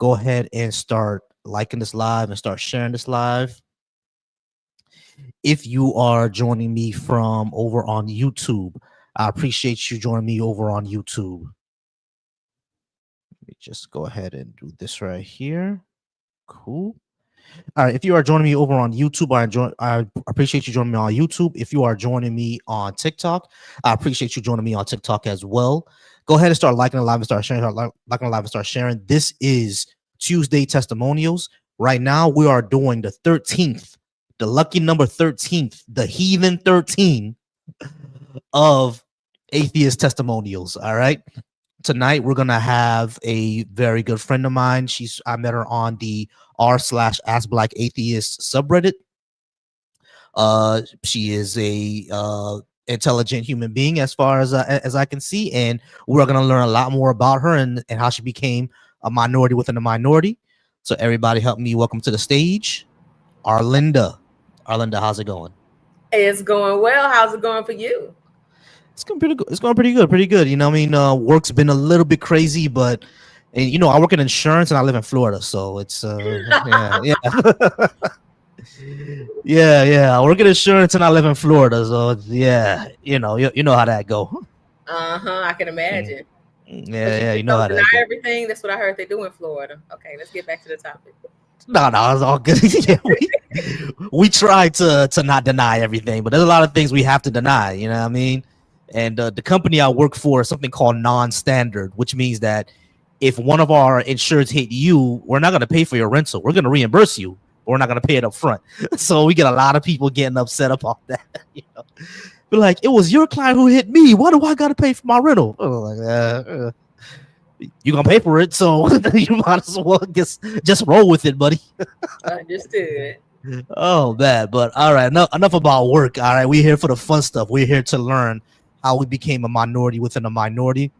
go ahead and start liking this live and start sharing this live. If you are joining me from over on YouTube, I appreciate you joining me over on YouTube. Let me just go ahead and do this right here. Cool. All right. If you are joining me over on YouTube, I appreciate you joining me on YouTube. If you are joining me on TikTok, I appreciate you joining me on TikTok as well. Go ahead and start liking the live and start sharing. Liking the live and start sharing. This is Tuesday Testimonials. Right now, we are doing the 13th, the lucky number 13th, the heathen 13 of atheist testimonials. All right. Tonight we're gonna have a very good friend of mine. I met her on the r/Ask Black Atheist subreddit. She is a intelligent human being as far as I can see, and we're gonna learn a lot more about her and how she became a minority within a minority. So everybody, help me welcome to the stage, Arlinda. Arlinda, how's it going? It's going well. How's it going for you? It's going pretty good. It's going pretty good. Pretty good. You know, I mean, work's been a little bit crazy, but and, you know, I work in insurance and I live in Florida, so it's yeah. Yeah. I work in insurance and I live in Florida, so yeah, you know how that go. I can Mm. imagine. But you Yeah, you just know don't how deny that go. everything. That's what I heard they do in Florida. Okay, let's get back to the topic. No, it's all good. Yeah, we try to not deny everything, but there's a lot of things we have to deny. You know what I mean? And the company I work for is something called non-standard, which means that if one of our insureds hit you, we're not going to pay for your rental. We're going to reimburse you, but we're not going to pay it up front. So we get a lot of people getting upset about that. You know, but like, it was your client who hit me. Why do I got to pay for my rental? Like, you're gonna pay for it, so you might as well just roll with it, buddy. Understood. Oh man, but all right, enough about work. All right, we're here for the fun stuff. We're here to learn how we became a minority within a minority.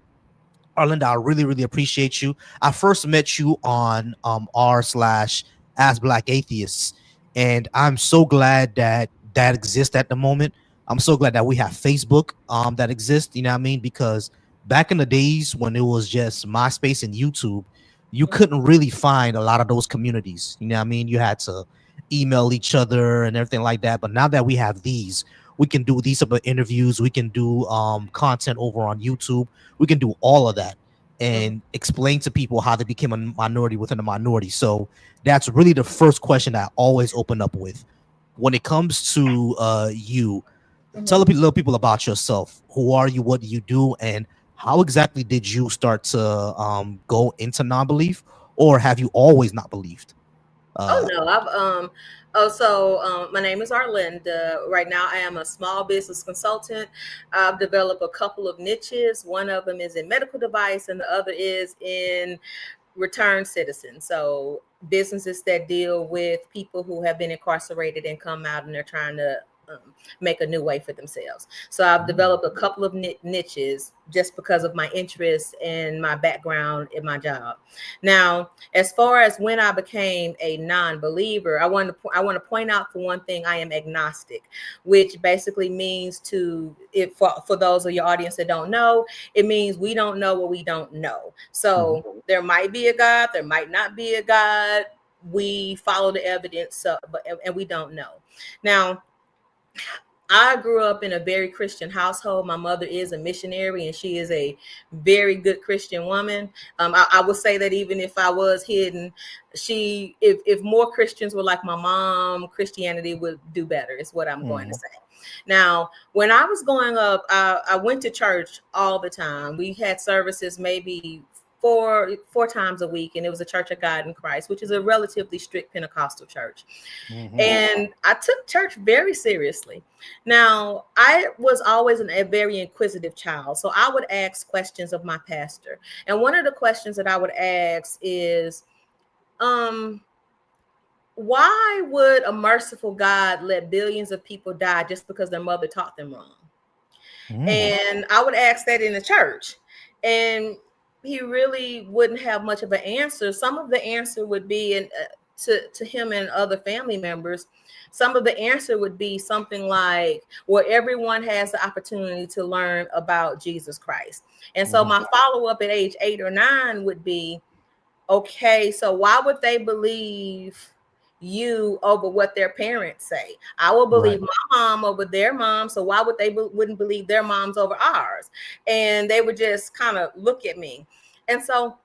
Arlinda, I really appreciate you. I first met you on r/Ask Black Atheists, and I'm so glad that exists at the moment. I'm so glad that we have Facebook that exists. You know what I mean? Because back in the days when it was just MySpace and YouTube, you couldn't really find a lot of those communities. You know what I mean? You had to email each other and everything like that. But now that we have these, we can do these type of interviews. We can do content over on YouTube. We can do all of that and explain to people how they became a minority within a minority. So that's really the first question that I always open up with. When it comes to you, tell a little people about yourself. Who are you? What do you do? And how exactly did you start to go into non-belief, or have you always not believed? Oh Uh, no, my name is Arlinda. Right now, I am a small business consultant. I've developed a couple of niches. One of them is in medical device, and the other is in return citizens. So businesses that deal with people who have been incarcerated and come out and they're trying to make a new way for themselves. So I've developed a couple of niches just because of my interest and my background in my job. Now, as far as when I became a non-believer, I want to point out, for one thing, I am agnostic, which basically means for those of your audience that don't know, it means we don't know what we don't know. So there might be a God, there might not be a God. We follow the evidence, and we don't know. Now, I grew up in a very Christian household. My mother is a missionary, and she is a very good Christian woman. I would say that even if I was hidden, if more Christians were like my mom, Christianity would do better, is what I'm going to say. Now, when I was growing up, I went to church all the time. We had services maybe four times a week, and it was a Church of God in Christ, which is a relatively strict Pentecostal church. And I took church very seriously. Now, I was always a very inquisitive child, so I would ask questions of my pastor. And one of the questions that I would ask is, why would a merciful God let billions of people die just because their mother taught them wrong? And I would ask that in the church. And he really wouldn't have much of an answer. Some of the answer would be, to him and other family members, some of the answer would be something like, well, everyone has the opportunity to learn about Jesus Christ. And so my follow-up at age 8 or 9 would be, okay, so why would they believe you over what their parents say? I will believe Right. my mom over their mom, so why would they wouldn't believe their moms over ours? And they would just kind of look at me. And so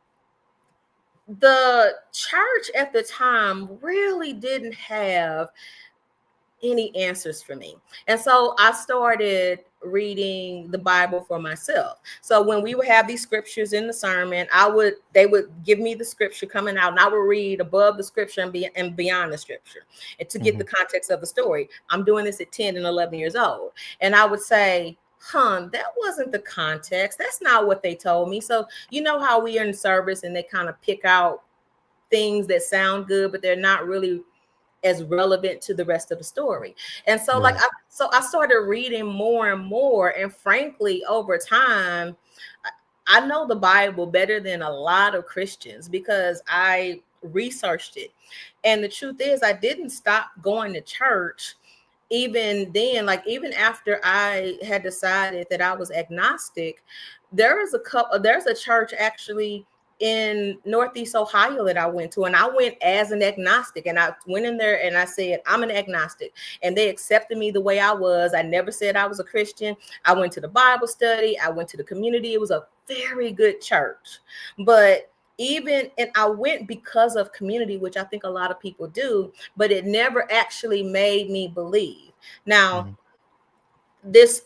the church at the time really didn't have any answers for me. And so I started reading the Bible for myself. So when we would have these scriptures in the sermon, they would give me the scripture coming out, and I would read above the scripture and beyond the scripture, and to get Mm-hmm. the context of the story. I'm doing this at 10 and 11 years old. And I would say, that wasn't the context. That's not what they told me. So you know how we are in service and they kind of pick out things that sound good, but they're not really as relevant to the rest of the story. And so Right. I started reading more and more, and frankly over time I know the Bible better than a lot of Christians because I researched it. And the truth is I didn't stop going to church even then. Like even after I had decided that I was agnostic, there's a church actually in Northeast Ohio that I went to, and I went as an agnostic, and I went in there and I said I'm an agnostic, and they accepted me the way I was. I never said I was a Christian. I went to the Bible study, I went to the community. It was a very good church. But even and I went because of community, which I think a lot of people do, but it never actually made me believe. Now, Mm-hmm. this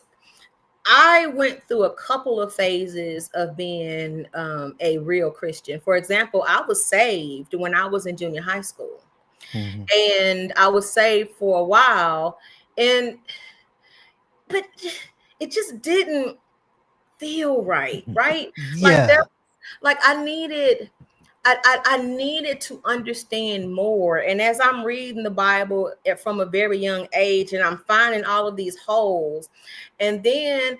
I went through a couple of phases of being a real Christian. For example, I was saved when I was in junior high school, Mm-hmm. and I was saved for a while, and but it just didn't feel right, right? Like there, Yeah. like I needed to understand more. And as I'm reading the Bible from a very young age, and I'm finding all of these holes, and then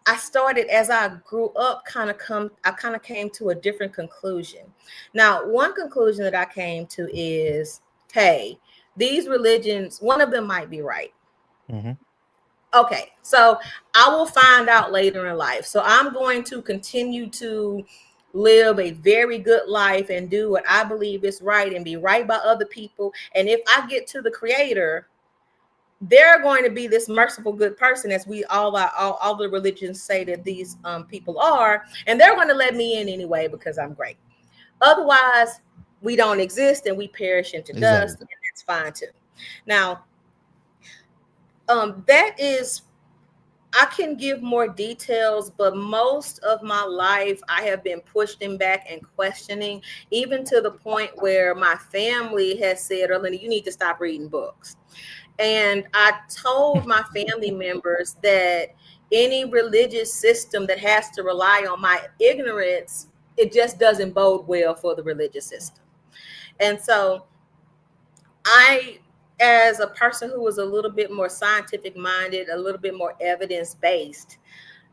I started as I grew up, I kind of came to a different conclusion. Now, one conclusion that I came to is, hey, these religions, one of them might be right. Mm-hmm. Okay, so I will find out later in life. So I'm going to continue to live a very good life and do what I believe is right and be right by other people. And if I get to the creator, they're going to be this merciful good person, as we all the religions say that these people are, and they're going to let me in anyway because I'm great. Otherwise, we don't exist and we perish into Exactly. dust, and that's fine too. Now, that is, I can give more details, but most of my life I have been pushing back and questioning, even to the point where my family has said, "Erlinda, you need to stop reading books." And I told my family members that any religious system that has to rely on my ignorance, it just doesn't bode well for the religious system. And so I, as a person who was a little bit more scientific minded, a little bit more evidence based,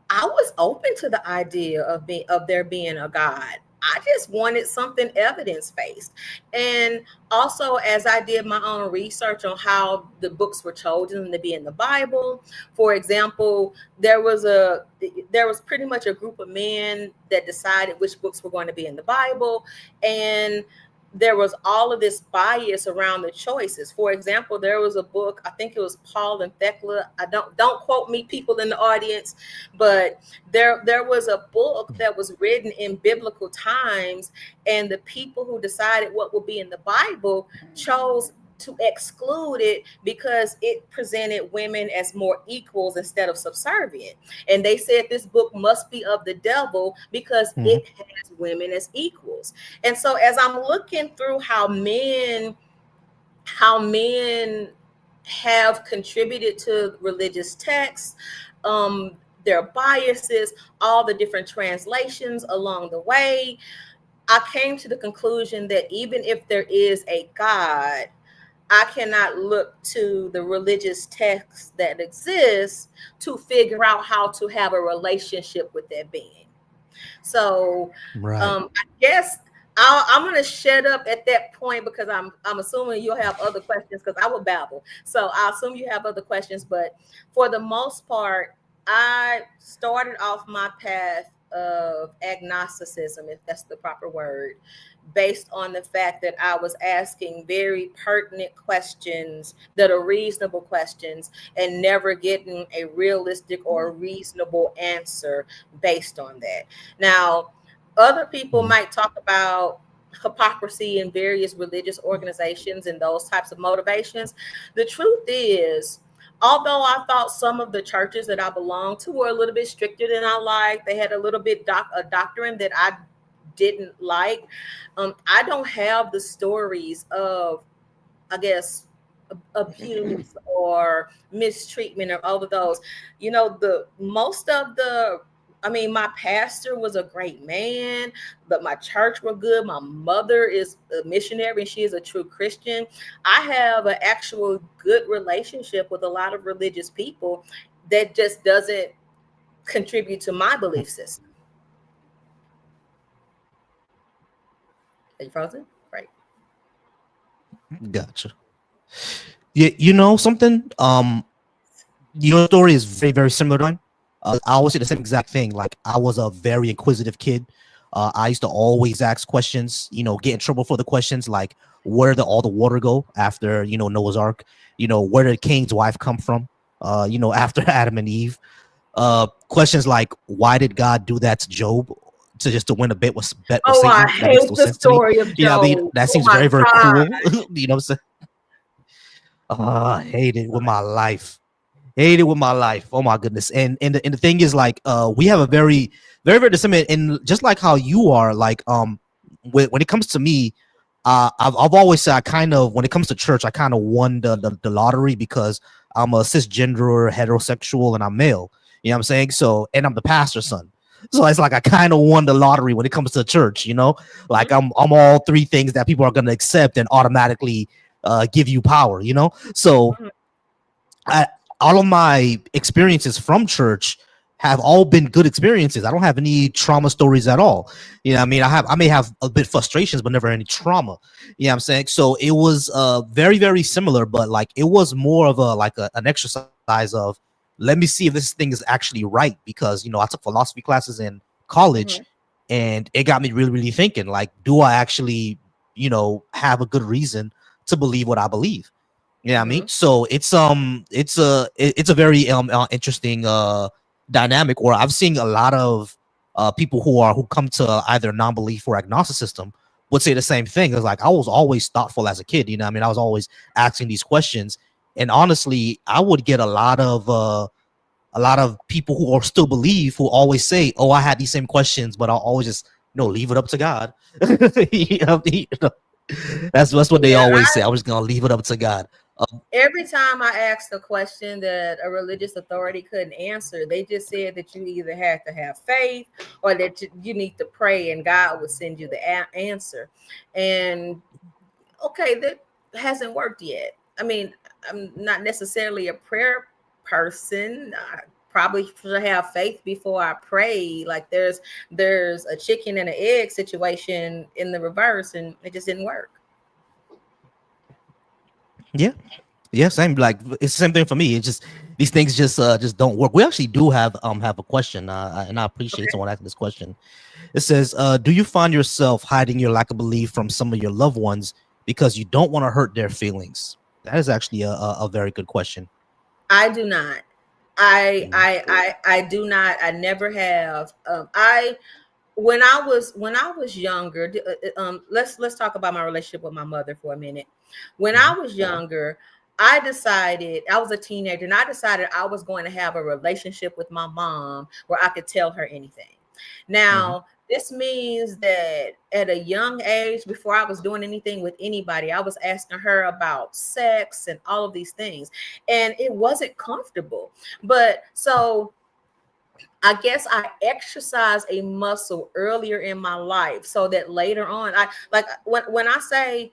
I was open to the idea of there being a God. I just wanted something evidence based. And also, as I did my own research on how the books were chosen to be in the Bible, for example, there was pretty much a group of men that decided which books were going to be in the Bible, and there was all of this bias around the choices. For example, there was a book, I think it was Paul and Thecla. I don't quote me, people in the audience, but there was a book that was written in biblical times, and the people who decided what would be in the Bible chose to exclude it because it presented women as more equals instead of subservient. And they said this book must be of the devil because Mm-hmm. it has women as equals. And so as I'm looking through how men have contributed to religious texts, their biases, all the different translations along the way, I came to the conclusion that even if there is a God, I cannot look to the religious texts that exist to figure out how to have a relationship with that being. So Right. I guess I'm going to shut up at that point because I'm assuming you'll have other questions because I will babble. So I assume you have other questions, but for the most part, I started off my path of agnosticism, if that's the proper word, based on the fact that I was asking very pertinent questions that are reasonable questions and never getting a realistic or reasonable answer based on that. Now, other people Mhm. might talk about hypocrisy in various religious organizations and those types of motivations. The truth is, although I thought some of the churches that I belonged to were a little bit stricter than I liked, they had a little bit a doctrine that I didn't like. I don't have the stories of, I guess, abuse or mistreatment or all of those. You know, the most of the, I mean, my pastor was a great man, but my church were good. My mother is a missionary and she is a true Christian. I have an actual good relationship with a lot of religious people that just doesn't contribute to my belief system. Are you frozen? Right. Gotcha. Yeah, you know something? Your story is very, very similar to mine. I always say the same exact thing. Like, I was a very inquisitive kid. I used to always ask questions, get in trouble for the questions, like where did all the water go after, Noah's Ark? Where did Cain's wife come from? After Adam and Eve. Questions like, why did God do that to Job? To just to win a bet with Oh, I Satan? That makes hate no the sense to me. story of You know what I mean? Job. That Oh seems my very, very God. cruel. You know what I'm saying? I hate it with my life. Hate it with my life. Oh my goodness. And the thing is, like, we have a very, very, very similar, and just like how you are, like, when it comes to me, I've always said, I kind of, when it comes to church, I kind of won the lottery because I'm a cisgender heterosexual and I'm male. You know what I'm saying? So, and I'm the pastor's son. So it's like I kind of won the lottery when it comes to church, like Mhm, I'm all three things that people are gonna accept and automatically give you power, So mhm, I, all of my experiences from church have all been good experiences. I don't have any trauma stories at all. I mean, I may have a bit frustrations, but never any trauma. You know what I'm saying? So it was very, very similar, but like it was more of an exercise of, let me see if this thing is actually right, because I took philosophy classes in college, mhm, and it got me really, really thinking, like, do I actually have a good reason to believe what I believe? Yeah, I mean, mhm, so it's a very interesting dynamic. Or I've seen a lot of people who come to either non-belief or agnosticism would say the same thing. It's like, I was always thoughtful as a kid. I mean, I was always asking these questions, and honestly, I would get a lot of people who are still believe, who always say, "Oh, I had these same questions, but I'll always just leave it up to God." That's what they Yeah, always say. I was just gonna leave it up to God. every time I asked a question that a religious authority couldn't answer, they just said that you either had to have faith or that you need to pray and God would send you the answer. And okay, that hasn't worked yet. I mean, I'm not necessarily a prayer person. I probably should have faith before I pray. Like there's a chicken and an egg situation in the reverse, and it just didn't work. Yeah, yeah, same. Like, it's the same thing for me. It's just these things just don't work. We actually do have a question, and I appreciate Okay. someone asking this question. It says, "Do you find yourself hiding your lack of belief from some of your loved ones because you don't want to hurt their feelings?" That is actually a very good question. I do not. Mm, I do not. I never have. I when I was younger, let's talk about my relationship with my mother for a minute. When I mhm, was younger, I decided I was a teenager, and I decided I was going to have a relationship with my mom where I could tell her anything. mhm. Now, this means that at a young age, before I was doing anything with anybody, I was asking her about sex and all of these things, and it wasn't comfortable. But so I guess I exercised a muscle earlier in my life so that later on, I like when I say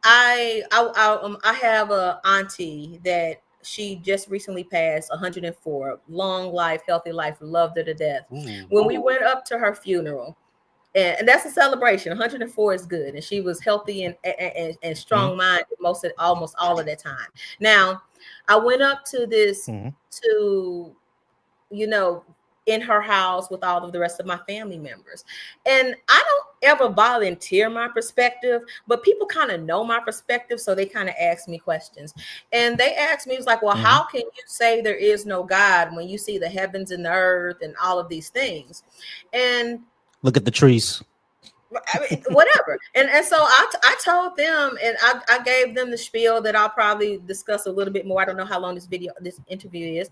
I have a auntie that she just recently passed, 104, long life, healthy life, loved her to death. Ooh. When we went up to her funeral, and that's a celebration. 104 is good, and she was healthy and Mhm, strong minded almost all of that time. Now, I went up to this mhm, to you know in her house with all of the rest of my family members. And I don't ever volunteer my perspective, but people kind of know my perspective, so they kind of ask me questions. And they asked me, it was like, well, how can you say there is no God when you see the heavens and the earth and all of these things? And look at the trees. I mean, whatever. And so I told them, and I gave them the spiel that I'll probably discuss a little bit more. I don't know how long this interview is.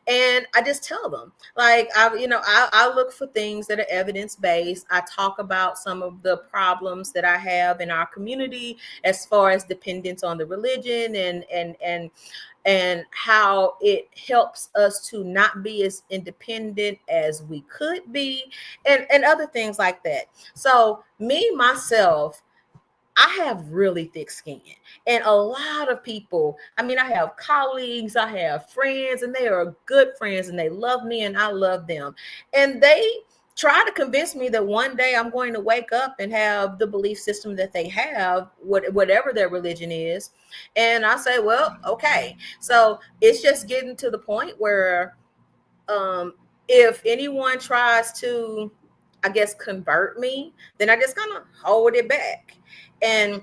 And I just tell them, like, I look for things that are evidence-based. I talk about some of the problems that I have in our community as far as dependence on the religion and how it helps us to not be as independent as we could be, and other things like that. So me, myself, I have really thick skin. And a lot of people, I mean, I have colleagues, I have friends, and they are good friends, and they love me, and I love them. And they try to convince me that one day I'm going to wake up and have the belief system that they have, whatever their religion is. And I say, well, okay. So it's just getting to the point where if anyone tries to, I guess, convert me, then I just kind of hold it back. And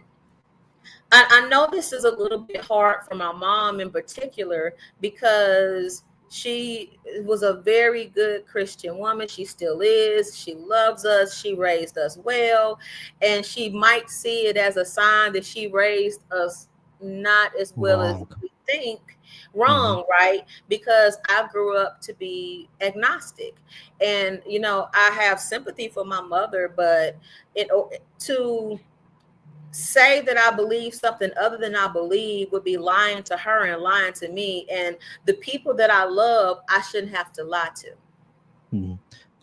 I know this is a little bit hard for my mom in particular, because she was a very good Christian woman. She still is. She loves us. She raised us well. And she might see it as a sign that she raised us not as well as Wrong. we think. Wrong, right? Because I grew up to be agnostic. And, I have sympathy for my mother, but to say that I believe something other than I believe would be lying to her and lying to me. And the people that I love, I shouldn't have to lie to.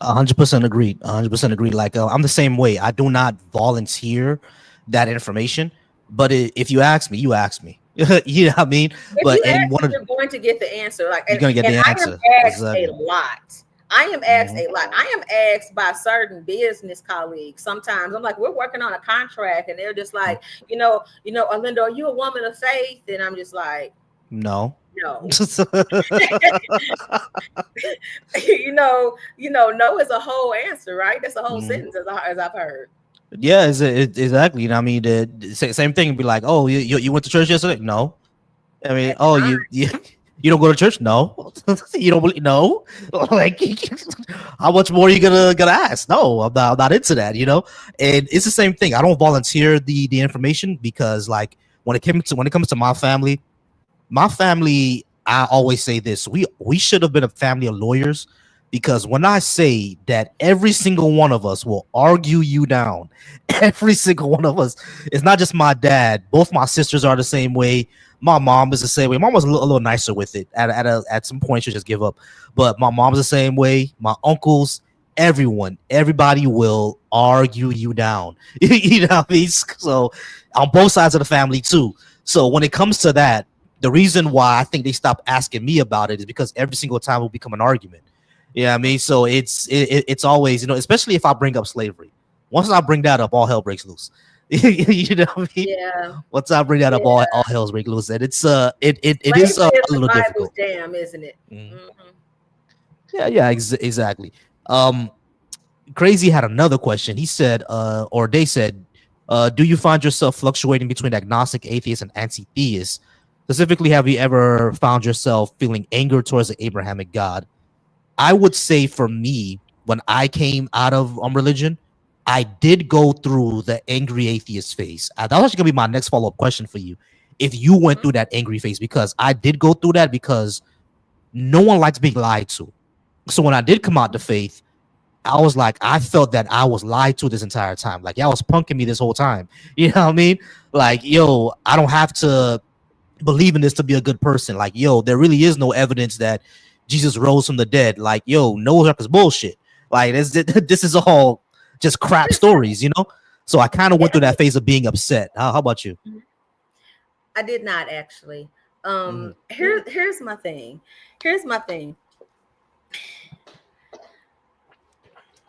100% agreed. 100% agreed. Like, I'm the same way. I do not volunteer that information, but if you ask me, you ask me. You know what I mean? If But you and ask, one of you're going to get the answer. Like, you're gonna get and the I am answer. asked a Exactly. lot. I am asked a lot. I am asked by certain business colleagues. Sometimes I'm like, we're working on a contract, and they're just like, Arlinda, are you a woman of faith? And I'm just like, No. no. No is a whole answer, right? That's a whole sentence, as I've heard. Yeah, exactly. You know, I mean, the same thing. Be like, oh, you went to church yesterday? No. I mean, At oh, times. you don't go to church? No. You don't believe? No. Like, how much more are you gonna ask? No, I'm not into that. And it's the same thing. I don't volunteer the information because, like, when it comes to my family, I always say this: we should have been a family of lawyers, because when I say that every single one of us will argue you down, every single one of us, it's not just my dad. Both my sisters are the same way. My mom is the same way. Mom was a little nicer with it. At some point, she'll just give up. But my mom's the same way. My uncles, everybody will argue you down. You know what I mean? So on both sides of the family too. So when it comes to that, the reason why I think they stopped asking me about it is because every single time it will become an argument. Yeah, I mean, so it's always, especially if I bring up slavery. Once I bring that up, all hell breaks loose. You know what I mean? Yeah. Once I bring that up, Yeah. all hell's break loose, and it is Slavery is a the little Bible's difficult. jam, isn't it? Mhm. Mm-hmm. Yeah, exactly. Um, Crazy had another question. He said, or they said, do you find yourself fluctuating between agnostic, atheist, and anti-theist? Specifically, have you ever found yourself feeling anger towards the Abrahamic God? I would say for me, when I came out of religion, I did go through the angry atheist phase. That was actually gonna be my next follow-up question for you. If you went through that angry phase, because I did go through that, because no one likes being lied to. So when I did come out the faith, I was like, I felt that I was lied to this entire time. Like, y'all was punking me this whole time. You know what I mean? Like, yo, I don't have to believe in this to be a good person. Like, yo, there really is no evidence that Jesus rose from the dead. Like, yo, Noah's Ark is bullshit. Like, this is all just crap stories. So I kind of went through that phase of being upset. How about you? I did not actually. Mm-hmm. Here's my thing. Here's my thing.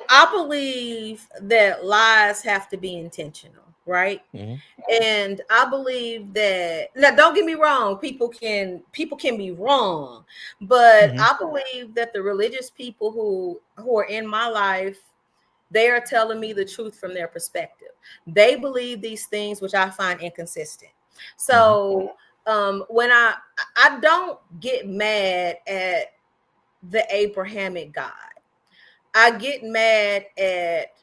I believe that lies have to be intentional. right? Mhm. And I believe that, now don't get me wrong, people can be wrong, but Mhm. I believe that the religious people who are in my life, they are telling me the truth from their perspective. They believe these things which I find inconsistent. Mhm. So when I don't get mad at the Abrahamic God. I get mad at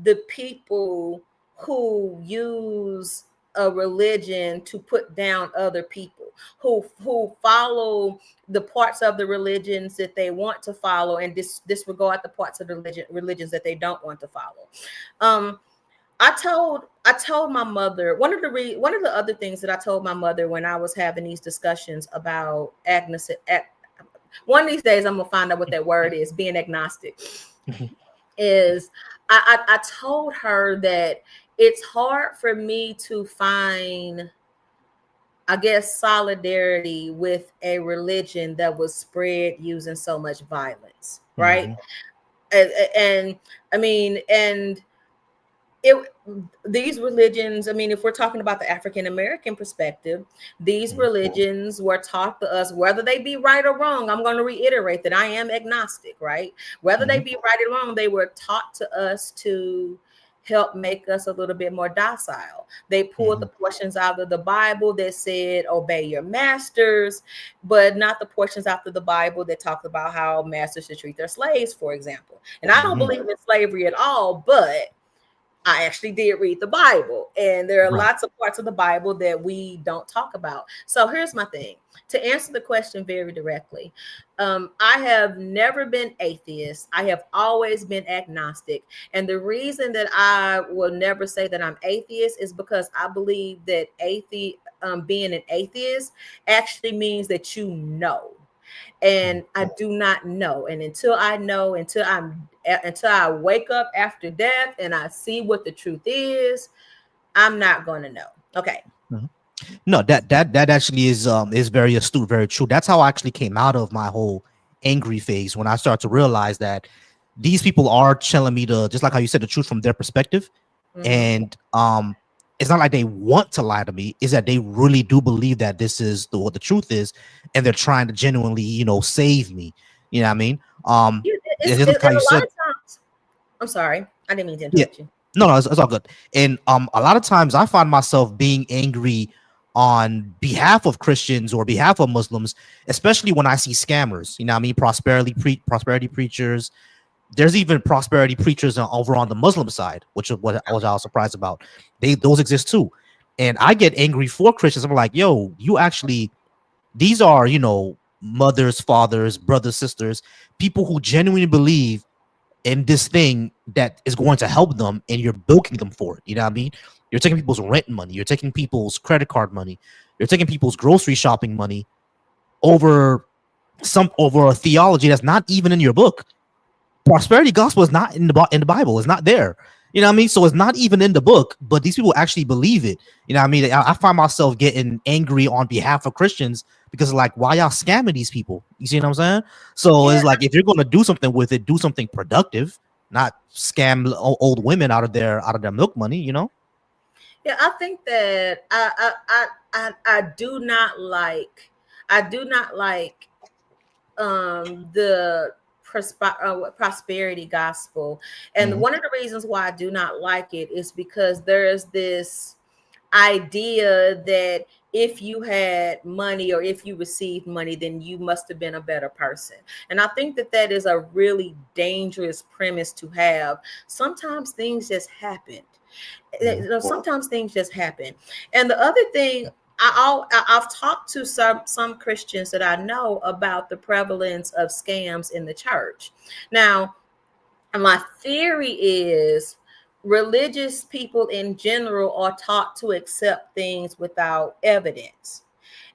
the people who use a religion to put down other people, who follow the parts of the religions that they want to follow and disregard the parts of the religions that they don't want to follow. Um, I told my mother, one of the other things that I told my mother when I was having these discussions about agnostic. One of these days I'm gonna find out what that word is, being agnostic, Mhm. is I told her that it's hard for me to find, I guess, solidarity with a religion that was spread using so much violence, right? Mhm. And I mean, and it these religions, I mean, if we're talking about the African American perspective, these Mhm. religions were taught to us, whether they be right or wrong. I'm going to reiterate that I am agnostic, right? Whether they Mhm. be right or wrong, they were taught to us to help make us a little bit more docile. They pulled the Mhm. portions out of the Bible that said obey your masters, but not the portions out of the Bible that talked about how masters should treat their slaves, for example. And I don't Mhm. believe in slavery at all, but I actually did read the Bible, and there are Right. lots of parts of the Bible that we don't talk about. So here's my thing, to answer the question very directly. I have never been atheist. I have always been agnostic. And the reason that I will never say that I'm atheist is because I believe that being an atheist actually means that you know, Mhm. and I do not know. And until I know, until I wake up after death and I see what the truth is, I'm not going to know. Okay. Mhm. No, that actually is very astute, very true. That's how I actually came out of my whole angry phase, when I started to realize that these people are telling me, to just like how you said, the truth from their perspective. Mm-hmm. And it's not like they want to lie to me, is that they really do believe that this is what the truth is, and they're trying to genuinely, save me. You know what I mean? Just like how And you a lot said. of times, I'm sorry, I didn't mean to Yeah. interrupt you. No, it's all good. And a lot of times I find myself being angry on behalf of Christians or behalf of Muslims, especially when I see scammers. You know what I mean? Prosperity preachers. There's even prosperity preachers over on the Muslim side, which is what I was surprised about. Those exist too. And I get angry for Christians. I'm like, yo, you actually, these are, mothers, fathers, brothers, sisters, people who genuinely believe in this thing that is going to help them, and you're bilking them for it. You know what I mean? You're taking people's rent money, you're taking people's credit card money, you're taking people's grocery shopping money over over a theology that's not even in your book. Prosperity gospel is not in the Bible. It's not there. You know what I mean? So it's not even in the book, but these people actually believe it. You know what I mean? I find myself getting angry on behalf of Christians, because like, why y'all scamming these people? You see what I'm saying? So Yeah, it's like, if you're going to do something with it, do something productive, not scam old women out of their milk money. yeah. I think that I do not like, I do not like the prosperity gospel. And Mm-hmm. one of the reasons why I do not like it is because there's this idea that if you had money or if you received money, then you must have been a better person. And I think that that is a really dangerous premise to have. Sometimes things just happen. Sometimes things just happen. And the other thing, I've talked to some Christians that I know about the prevalence of scams in the church. Now, my theory is religious people in general are taught to accept things without evidence.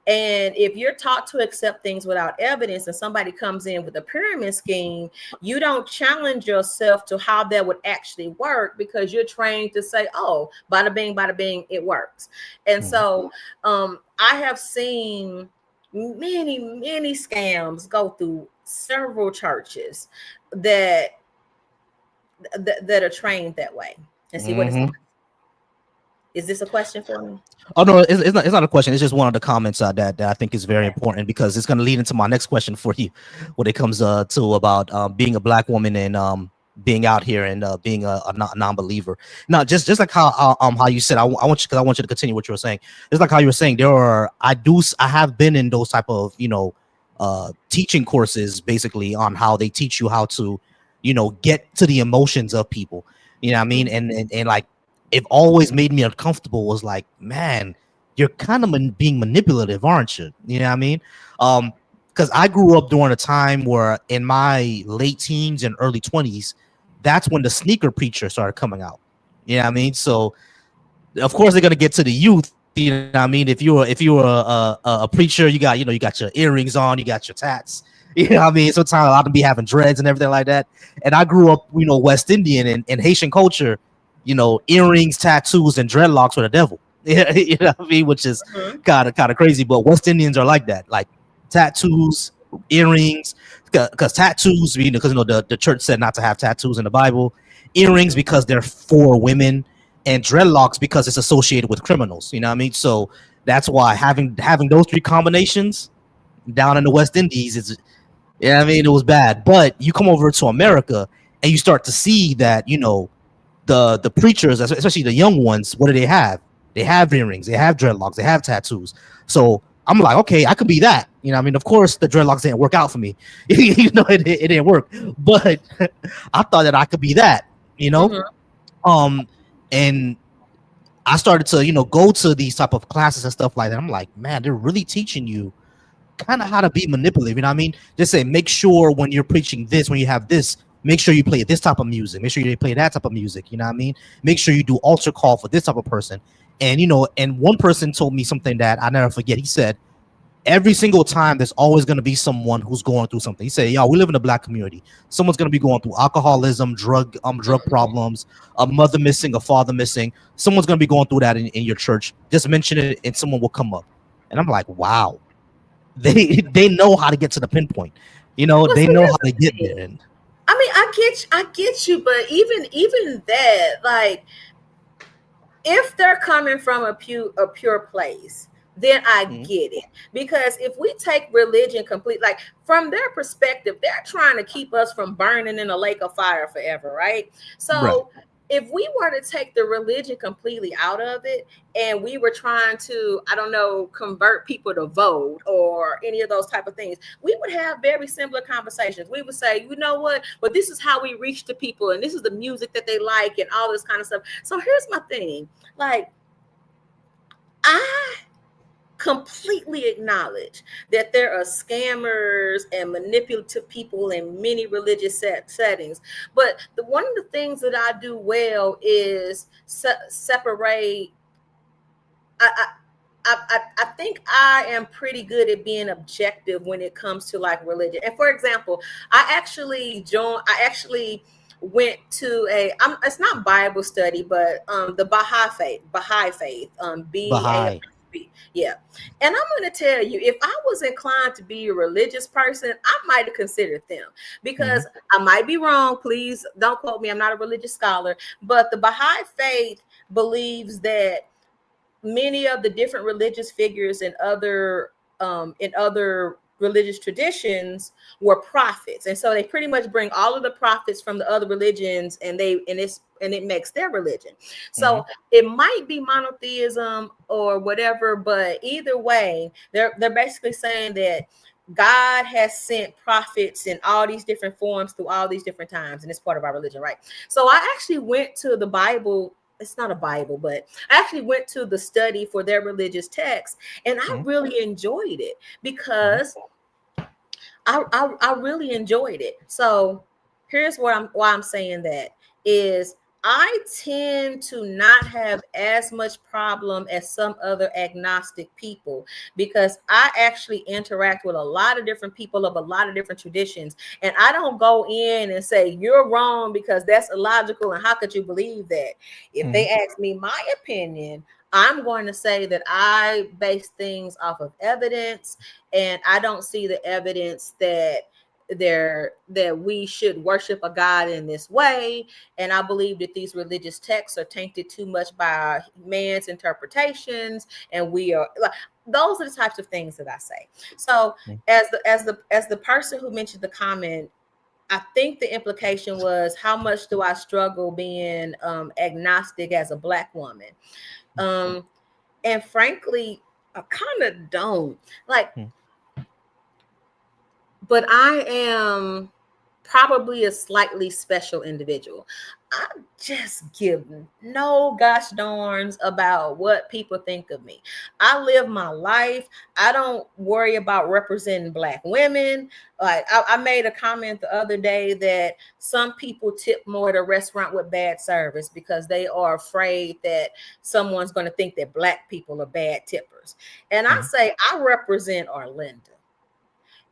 And if you're taught to accept things without evidence and somebody comes in with a pyramid scheme, you don't challenge yourself to how that would actually work, because you're trained to say, oh, bada bing, it works. And Mm-hmm. so I have seen many scams go through several churches that that are trained that way. And see what it's Mm-hmm. like. Is this a question for me? Oh no, it's not a question. It's just one of the comments that I think is very Okay. important because it's going to lead into my next question for you when it comes to about being a black woman and being out here and being a non-believer. Now, just like how you said, I want you because I want you to continue what you were saying. Just like how you were saying, I have been in those type of teaching courses basically on how they teach you how to get to the emotions of people. You know what I mean? Mhm. And like it always made me uncomfortable was like, man, you're kind of being manipulative, aren't you? You know what I mean? Because I grew up during a time where in my late teens and early 20s, that's when the sneaker preacher started coming out. You know what I mean? So of course they're gonna get to the youth. You know what I mean? If you were a preacher, you got your earrings on, you got your tats. You know what I mean? Sometimes a lot of them be having dreads and everything like that. And I grew up, West Indian and Haitian culture. Earrings, tattoos, and dreadlocks were the devil. You know what I mean? Which is Mhm. kind of crazy. But West Indians are like that, like tattoos, earrings, because tattoos, because the church said not to have tattoos in the Bible. Earrings Mhm. because they're for women, and dreadlocks because it's associated with criminals. You know what I mean? So that's why having those three combinations down in the West Indies is, yeah, I mean, it was bad. But you come over to America and you start to see that, the preachers, especially the young ones, what do they have? They have earrings, they have dreadlocks, they have tattoos. So I'm like, okay, I could be that. You know, I mean, of course, the dreadlocks didn't work out for me. It didn't work. But I thought that I could be that. You know, Mhm. um, and I started to, go to these type of classes and stuff like that. I'm like, man, they're really teaching you kind of how to be manipulative. You know what I mean? Just say, make sure when you're preaching this, when you have this, make sure you play this type of music. Make sure you play that type of music. You know what I mean? Make sure you do altar call for this type of person. And, and one person told me something that I never forget. He said, every single time there's always going to be someone who's going through something. He said, "Yo, we live in a black community. Someone's going to be going through alcoholism, drug problems, a mother missing, a father missing. Someone's going to be going through that in your church. Just mention it, and someone will come up." And I'm like, wow, they know how to get to the pinpoint. Well, They see, know here's how the to get thing. there. And I mean, I get you, but even that, like, if they're coming from a pure place, then I Mhm. get it. Because if we take religion complete, like from their perspective, they're trying to keep us from burning in a lake of fire forever, right? Right. So if we were to take the religion completely out of it and we were trying to, I don't know, convert people to vote or any of those type of things, we would have very similar conversations. We would say, you know what, but this is how we reach the people and this is the music that they like and all this kind of stuff. So here's my thing, like, I completely acknowledge that there are scammers and manipulative people in many religious settings, but one of the things that I do well is separate. I think I am pretty good at being objective when it comes to like religion. And for example, I actually went to it's not Bible study, but the Baha'i faith, Baha'i. B-A-A-S-H. Yeah. And I'm going to tell you, if I was inclined to be a religious person, I might have considered them, Hmm. because I might be wrong. Please don't quote me. I'm not a religious scholar, but the Baha'i faith believes that many of the different religious figures in other religious traditions were prophets, and so they pretty much bring all of the prophets from the other religions, and it makes their religion. Hmm. So it might be monotheism or whatever, but either way, they're basically saying that God has sent prophets in all these different forms through all these different times, and it's part of our religion, right? So I actually went to the Bible. It's not a Bible, but I actually went to the study for their religious text, and I Hmm. really enjoyed it Hmm. because I really enjoyed it. So here's why I'm saying that is I tend to not have as much problem as some other agnostic people, because I actually interact with a lot of different people of a lot of different traditions, and I don't go in and say you're wrong because that's illogical and how could you believe that. If Hmm. they ask me my opinion, I'm going to say that I base things off of evidence, and I don't see the evidence that we should worship a God in this way. And I believe that these religious texts are tainted too much by man's interpretations, and we are like, those are the types of things that I say. So as the person who mentioned the comment, I think the implication was, how much do I struggle being agnostic as a Black woman? And frankly, I kind of don't like, but I am probably a slightly special individual. I just give no gosh darns about what people think of me. I live my life. I don't worry about representing Black women. Like I made a comment the other day that some people tip more at a restaurant with bad service because they are afraid that someone's going to think that Black people are bad tippers. And I say, I represent Arlinda.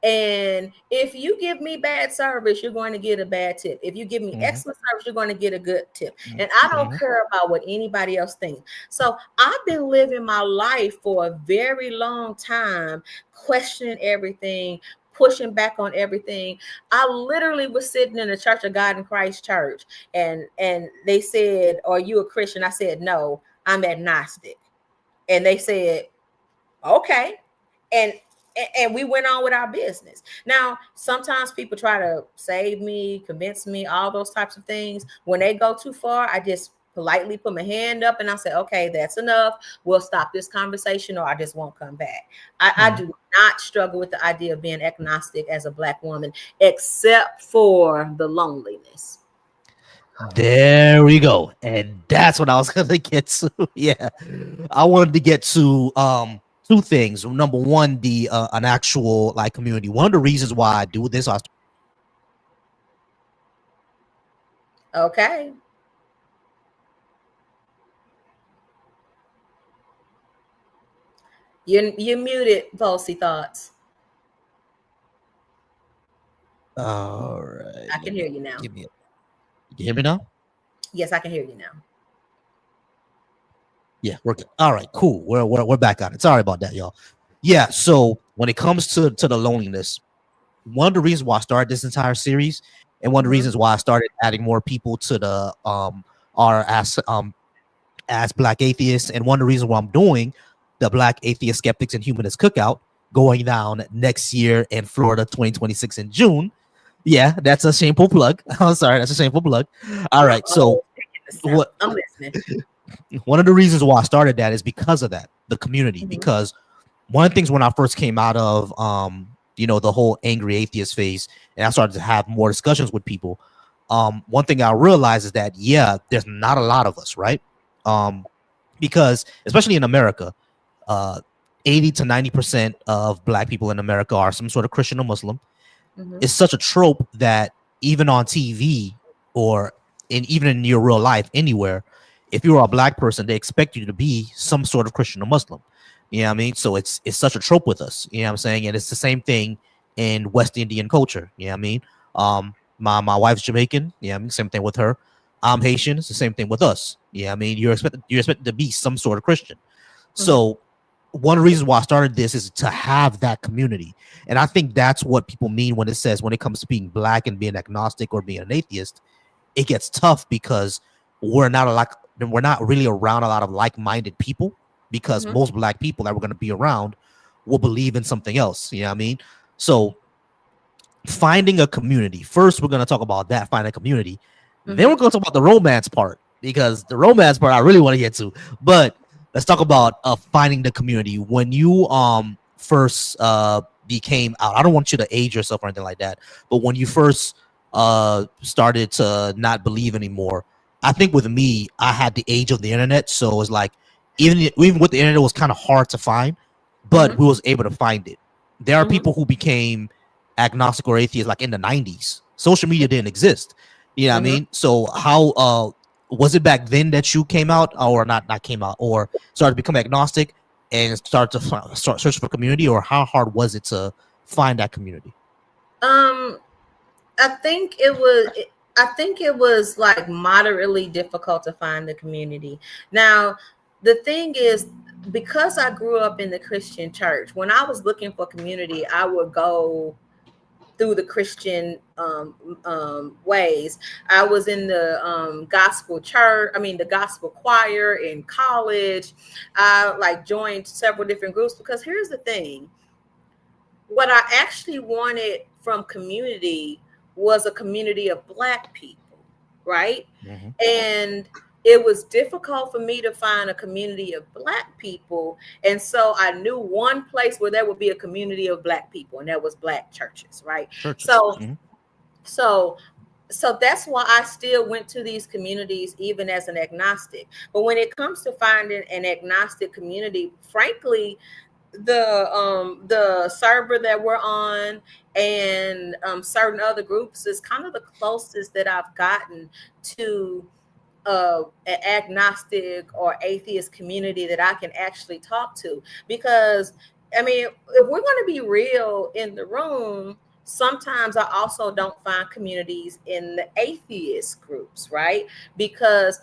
And if you give me bad service, you're going to get a bad tip. If you give me excellent service, you're going to get a good tip. And I don't care about what anybody else thinks. So I've been living my life for a very long time, questioning everything, pushing back on everything. I literally was sitting in the Church of God in Christ church, and they said, "Are you a Christian?" I said, "No, I'm agnostic." And they said, "Okay." And we went on with our business. Now, sometimes people try to save me, convince me, all those types of things. When they go too far, I just politely put my hand up and I say, "Okay, that's enough. We'll stop this conversation, or I just won't come back." I do not struggle with the idea of being agnostic as a Black woman, except for the loneliness. There we go. And that's what I was gonna get to. Yeah. I wanted to get to two things. Number one, the an actual like community. One of the reasons why I do this, Okay. You're muted, Volsy Thoughts. all right. I can hear you now. Give me you can hear me now? Yes, I can hear you now. Yeah, we're good. All right, cool. We're back on it. Sorry about that, y'all. Yeah, so when it comes to the loneliness, one of the reasons why I started this entire series, and one of the reasons why I started adding more people to the our as Black atheists, and one of the reasons why I'm doing the Black Atheist Skeptics and Humanist Cookout going down next year in Florida, 2026 in June. Yeah, that's a shameful plug. I'm sorry, that's a shameful plug. All right, so what? I'm listening. One of the reasons why I started that is because of that, the community. Because one of the things when I first came out of the whole angry atheist phase, and I started to have more discussions with people, one thing I realized is that there's not a lot of us, right? Because especially in America, 80 to 90% of Black people in America are some sort of Christian or Muslim. It's such a trope that even on TV or even in your real life anywhere, if you're a Black person, they expect you to be some sort of Christian or Muslim. You know what I mean? So it's such a trope with us. You know what I'm saying? And it's the same thing in West Indian culture. You know what I mean? My wife's Jamaican. Yeah, I mean, same thing with her. I'm Haitian. It's the same thing with us. Yeah, I mean, you're expected to be some sort of Christian. So one of the reasons why I started this is to have that community. And I think that's what people mean when it says, when it comes to being Black and being agnostic or being an atheist, it gets tough because we're not really around a lot of like-minded people, because most Black people that we're going to be around will believe in something else. You know what I mean? So finding a community. First, we're going to talk about that, finding a community. Then we're going to talk about the romance part, because the romance part I really want to get to. But let's talk about finding the community. When you first became out, I don't want you to age yourself or anything like that, but when you first started to not believe anymore, I think with me, I had the age of the internet, so it's like even with the internet, it was kind of hard to find, but we was able to find it. There are people who became agnostic or atheist like in the 90s. Social media didn't exist. You know what I mean? So how was it back then that you came out, or not came out, or started to become agnostic and start search for community, or how hard was it to find that community? I think it was like moderately difficult to find the community. Now, the thing is, because I grew up in the Christian church, when I was looking for community, I would go through the Christian ways. I was in the gospel church. I mean, the gospel choir in college. I like joined several different groups because here's the thing: what I actually wanted from community was a community of Black people, right? Mm-hmm. And it was difficult for me to find a community of Black people. And so I knew one place where there would be a community of Black people, and that was Black churches, right? Churches. So, Mm-hmm. so, so that's why I still went to these communities even as an agnostic. But when it comes to finding an agnostic community, frankly, the server that we're on and certain other groups is kind of the closest that I've gotten to an agnostic or atheist community that I can actually talk to. Because I mean, if we're going to be real in the room, sometimes I also don't find communities in the atheist groups, right? Because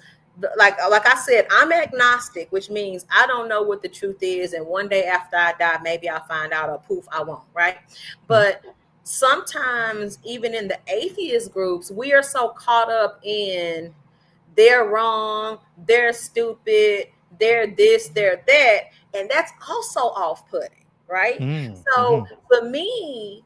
like I said, I'm agnostic, which means I don't know what the truth is, and one day after I die, maybe I'll find out, or poof, I won't, right? But sometimes even in the atheist groups, we are so caught up in they're wrong, they're stupid, they're this, they're that, and that's also off-putting, right? Mm-hmm. So for me,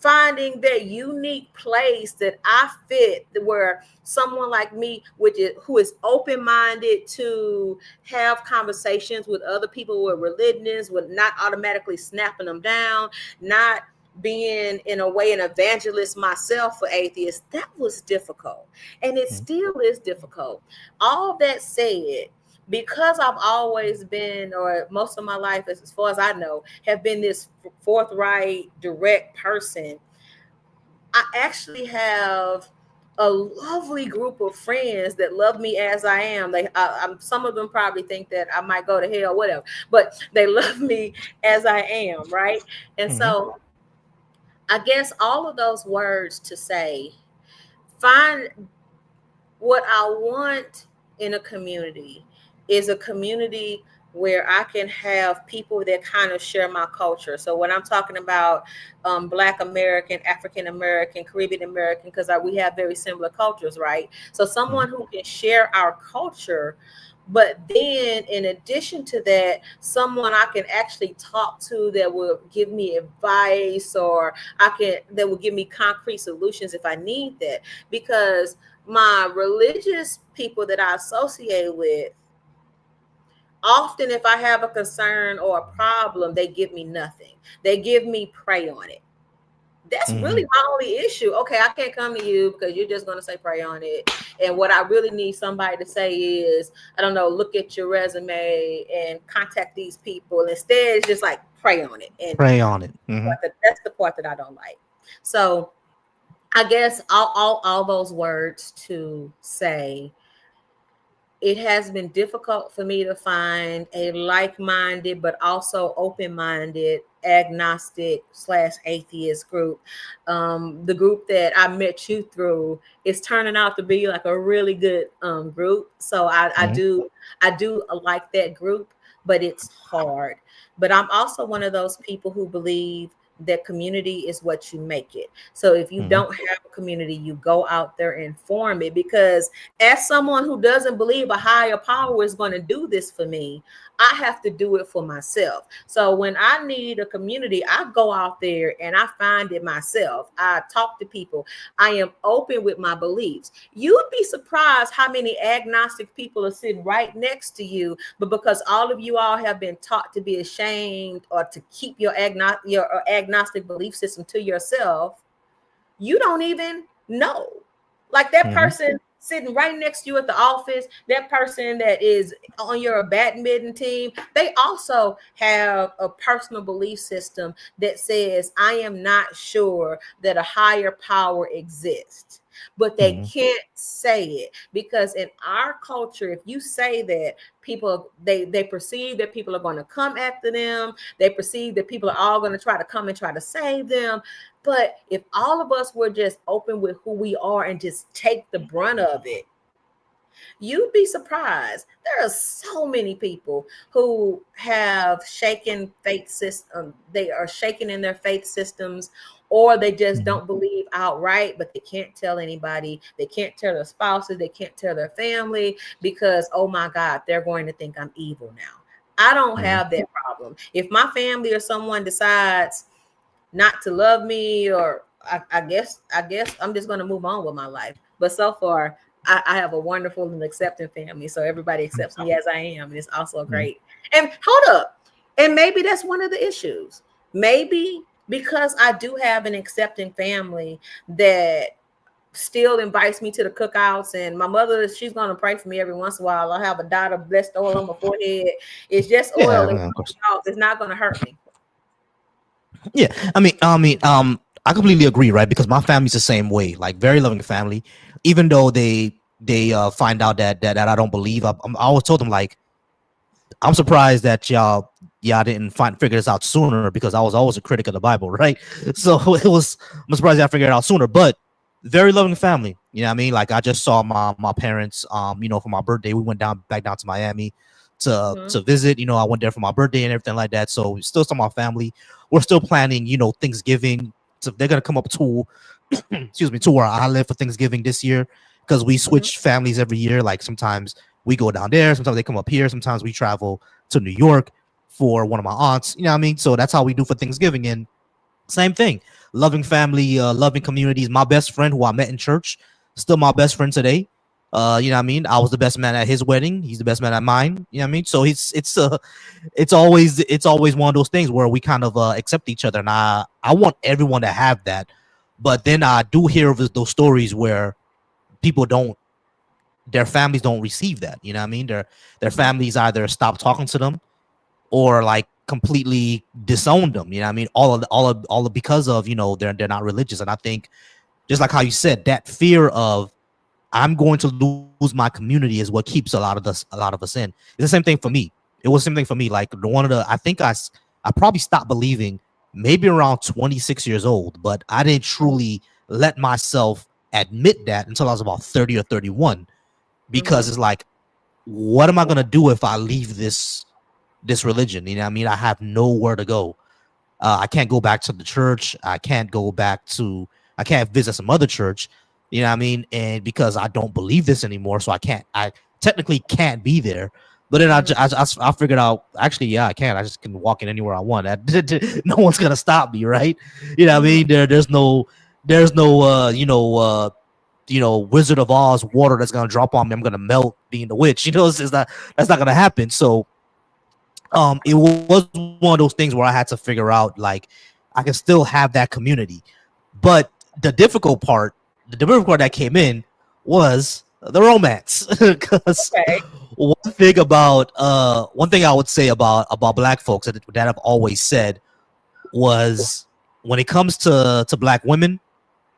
finding that unique place that I fit, where someone like me, who is open-minded to have conversations with other people with religions, with not automatically snapping them down, not being in a way an evangelist myself for atheists, that was difficult, and it still is difficult. All that said, because I've always been, or most of my life, as far as I know, have been this forthright, direct person, I actually have a lovely group of friends that love me as I am. Some of them probably think that I might go to hell, whatever, but they love me as I am, right? And Mm-hmm. so I guess all of those words to say, find what I want in a community is a community where I can have people that kind of share my culture. So when I'm talking about Black American, African American, Caribbean American, because we have very similar cultures, right? So Mm-hmm. someone who can share our culture, but then in addition to that, someone I can actually talk to that will give me advice, or that will give me concrete solutions if I need that. Because my religious people that I associate with, often if I have a concern or a problem, they give me nothing. They give me pray on it. That's really Mm-hmm. my only issue. Okay, I can't come to you because you're just going to say pray on it. And what I really need somebody to say is, I don't know, look at your resume and contact these people. Instead, it's just like pray on it. And Pray on it. Mm-hmm. that's the part that I don't like. So I guess all those words to say, it has been difficult for me to find a like-minded but also open-minded agnostic / atheist group. The group that I met you through is turning out to be like a really good group. So Mm-hmm. I do like that group, but it's hard. But I'm also one of those people who believe that community is what you make it. So if you Mm-hmm. don't have a community, you go out there and form it. Because as someone who doesn't believe a higher power is going to do this for me, I have to do it for myself. So when I need a community, I go out there and I find it myself. I talk to people. I am open with my beliefs. You'd be surprised how many agnostic people are sitting right next to you, but because all of you all have been taught to be ashamed or to keep your agnostic belief system to yourself, you don't even know. Like that Mm-hmm. person sitting right next to you at the office, that person that is on your badminton team, they also have a personal belief system that says, I am not sure that a higher power exists. But they Mm-hmm. can't say it because in our culture, if you say that, people they perceive that people are going to come after them. They perceive that people are all going to try to come and try to save them. But if all of us were just open with who we are and just take the brunt of it, you'd be surprised. There are so many people who have shaken faith system. They are shaken in their faith systems, or they just Mhm. don't believe outright, but they can't tell anybody. They can't tell their spouses. They can't tell their family because, oh my God, they're going to think I'm evil now. I don't Mhm. have that problem. If my family or someone decides not to love me, or I guess I'm just going to move on with my life. But so far, I have a wonderful and accepting family, so everybody accepts me as I am, and it's also Mhm. great. And hold up, and maybe that's one of the issues. Maybe because I do have an accepting family that still invites me to the cookouts, and my mother, she's going to pray for me every once in a while. I have a dot of blessed oil on my forehead. It's just Yeah, oil. yeah, of course. It's not going to hurt me. Yeah, I completely agree, right? Because my family's the same way, like very loving family. Even though they find out that I don't believe, I always told them like I'm surprised that y'all didn't figure this out sooner because I was always a critic of the Bible, right? So I'm surprised y'all figured it out sooner. But very loving family, you know what I mean? Like I just saw my parents, for my birthday, we went back down to Miami Mm-hmm. to visit. I went there for my birthday and everything like that. So we still saw my family. We're still planning, Thanksgiving. So they're gonna come up to excuse me, to where I live for Thanksgiving this year because we Mm-hmm. switch families every year. Like sometimes we go down there, sometimes they come up here, sometimes we travel to New York for one of my aunts. You know what I mean? So that's how we do for Thanksgiving. And same thing, loving family, loving communities. My best friend who I met in church, still my best friend today. You know what I mean? I was the best man at his wedding. He's the best man at mine. You know what I mean? So it's always one of those things where we kind of accept each other, and I want everyone to have that. But then I do hear of those stories where people don't, their families don't receive that. You know what I mean? Their Mm-hmm. families either stop talking to them or like completely disown them. You know what I mean? All of because of they're not religious. And I think just like how you said, that fear of I'm going to lose my community is what keeps a lot of us in. It's the same thing for me. It was the same thing for me. Like the one of the I think I probably stopped believing maybe around 26 years old, but I didn't truly let myself admit that until I was about 30 or 31 Mm-hmm. because it's like, what am I gonna do if I leave this religion? You know what I mean? I have nowhere to go. I can't go back to the church. I can't visit some other church. You know what I mean? And because I don't believe this anymore, so I technically can't be there. But then Mm-hmm. I figured out, actually, yeah, I can. I just can walk in anywhere I want. No one's going to stop me, right? You know what I Mm-hmm. mean? There's no, Wizard of Oz water that's going to drop on me. I'm going to melt being the witch. That's not going to happen. So it was one of those things where I had to figure out like I can still have that community, but the difficult part that came in was the romance. Because Okay. one thing I would say about black folks that I've always said was when it comes to black women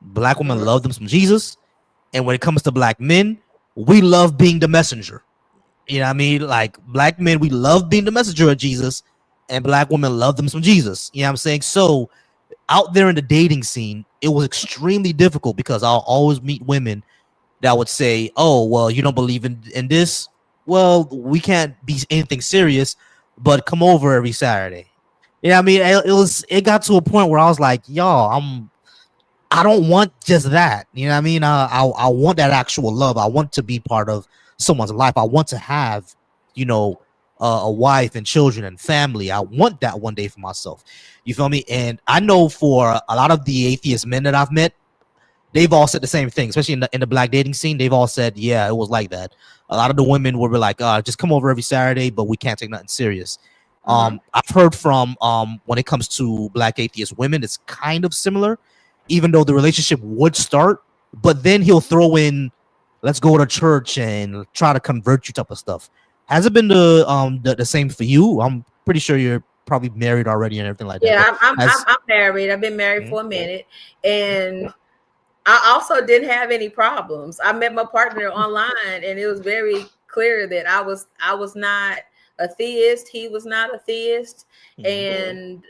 Mm-hmm. love them some Jesus, and when it comes to black men, we love being the messenger. You know what I mean? Like black men, we love being the messenger of Jesus, and black women love them some Jesus. You know what I'm saying? So out there in the dating scene, it was extremely difficult because I'll always meet women that would say, "Oh, well, you don't believe in this. Well, we can't be anything serious, but come over every Saturday." You know what I mean? It got to a point where I was like, "Y'all, I don't want just that." You know what I mean? I want that actual love. I want to be part of someone's life. I want to have, you know, a wife and children and family. I want that one day for myself. You feel me? And I know for a lot of the atheist men that I've met, they've all said the same thing, especially in the black dating scene. They've all said, yeah, it was like that. A lot of the women were like, just come over every Saturday, but we can't take nothing serious. Mm-hmm. I've heard from when it comes to black atheist women, it's kind of similar, even though the relationship would start, but then he'll throw in, let's go to church and try to convert you type of stuff. Has it been the same for you? I'm pretty sure you're probably married already and everything like that, but Yeah, has I'm married. I've been married Mhm. for a minute, and I also didn't have any problems. I met my partner online, and it was very clear that I was not a theist. He was not a theist, Mhm. and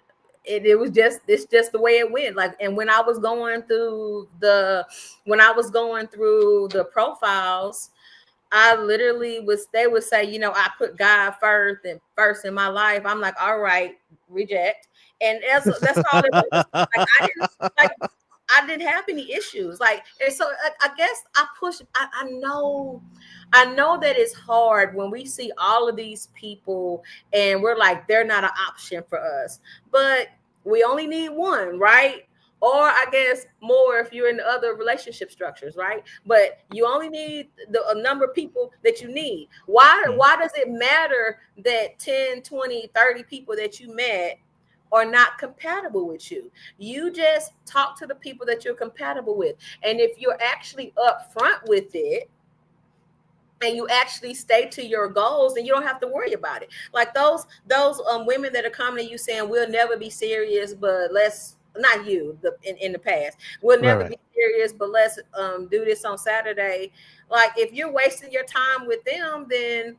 it's just the way it went. Like, and when I was going through the profiles, I literally was. They would say, I put God first in my life. I'm like, all right. reject, and that's all it was. Like like I didn't have any issues. Like, and so I guess I push. I know that it's hard when we see all of these people and we're like, they're not an option for us. But we only need one, right? Or I guess more if you're in other relationship structures, right? But you only need a number of people that you need. Why does it matter that 10, 20, 30 people that you met are not compatible with you? You just talk to the people that you're compatible with. And if you're actually upfront with it, and you actually stay to your goals, and you don't have to worry about it. Like those women that are coming to you saying we'll never be serious, but let's, not you, in the past, we'll never be serious, but let's do this on Saturday. Like, if you're wasting your time with them, then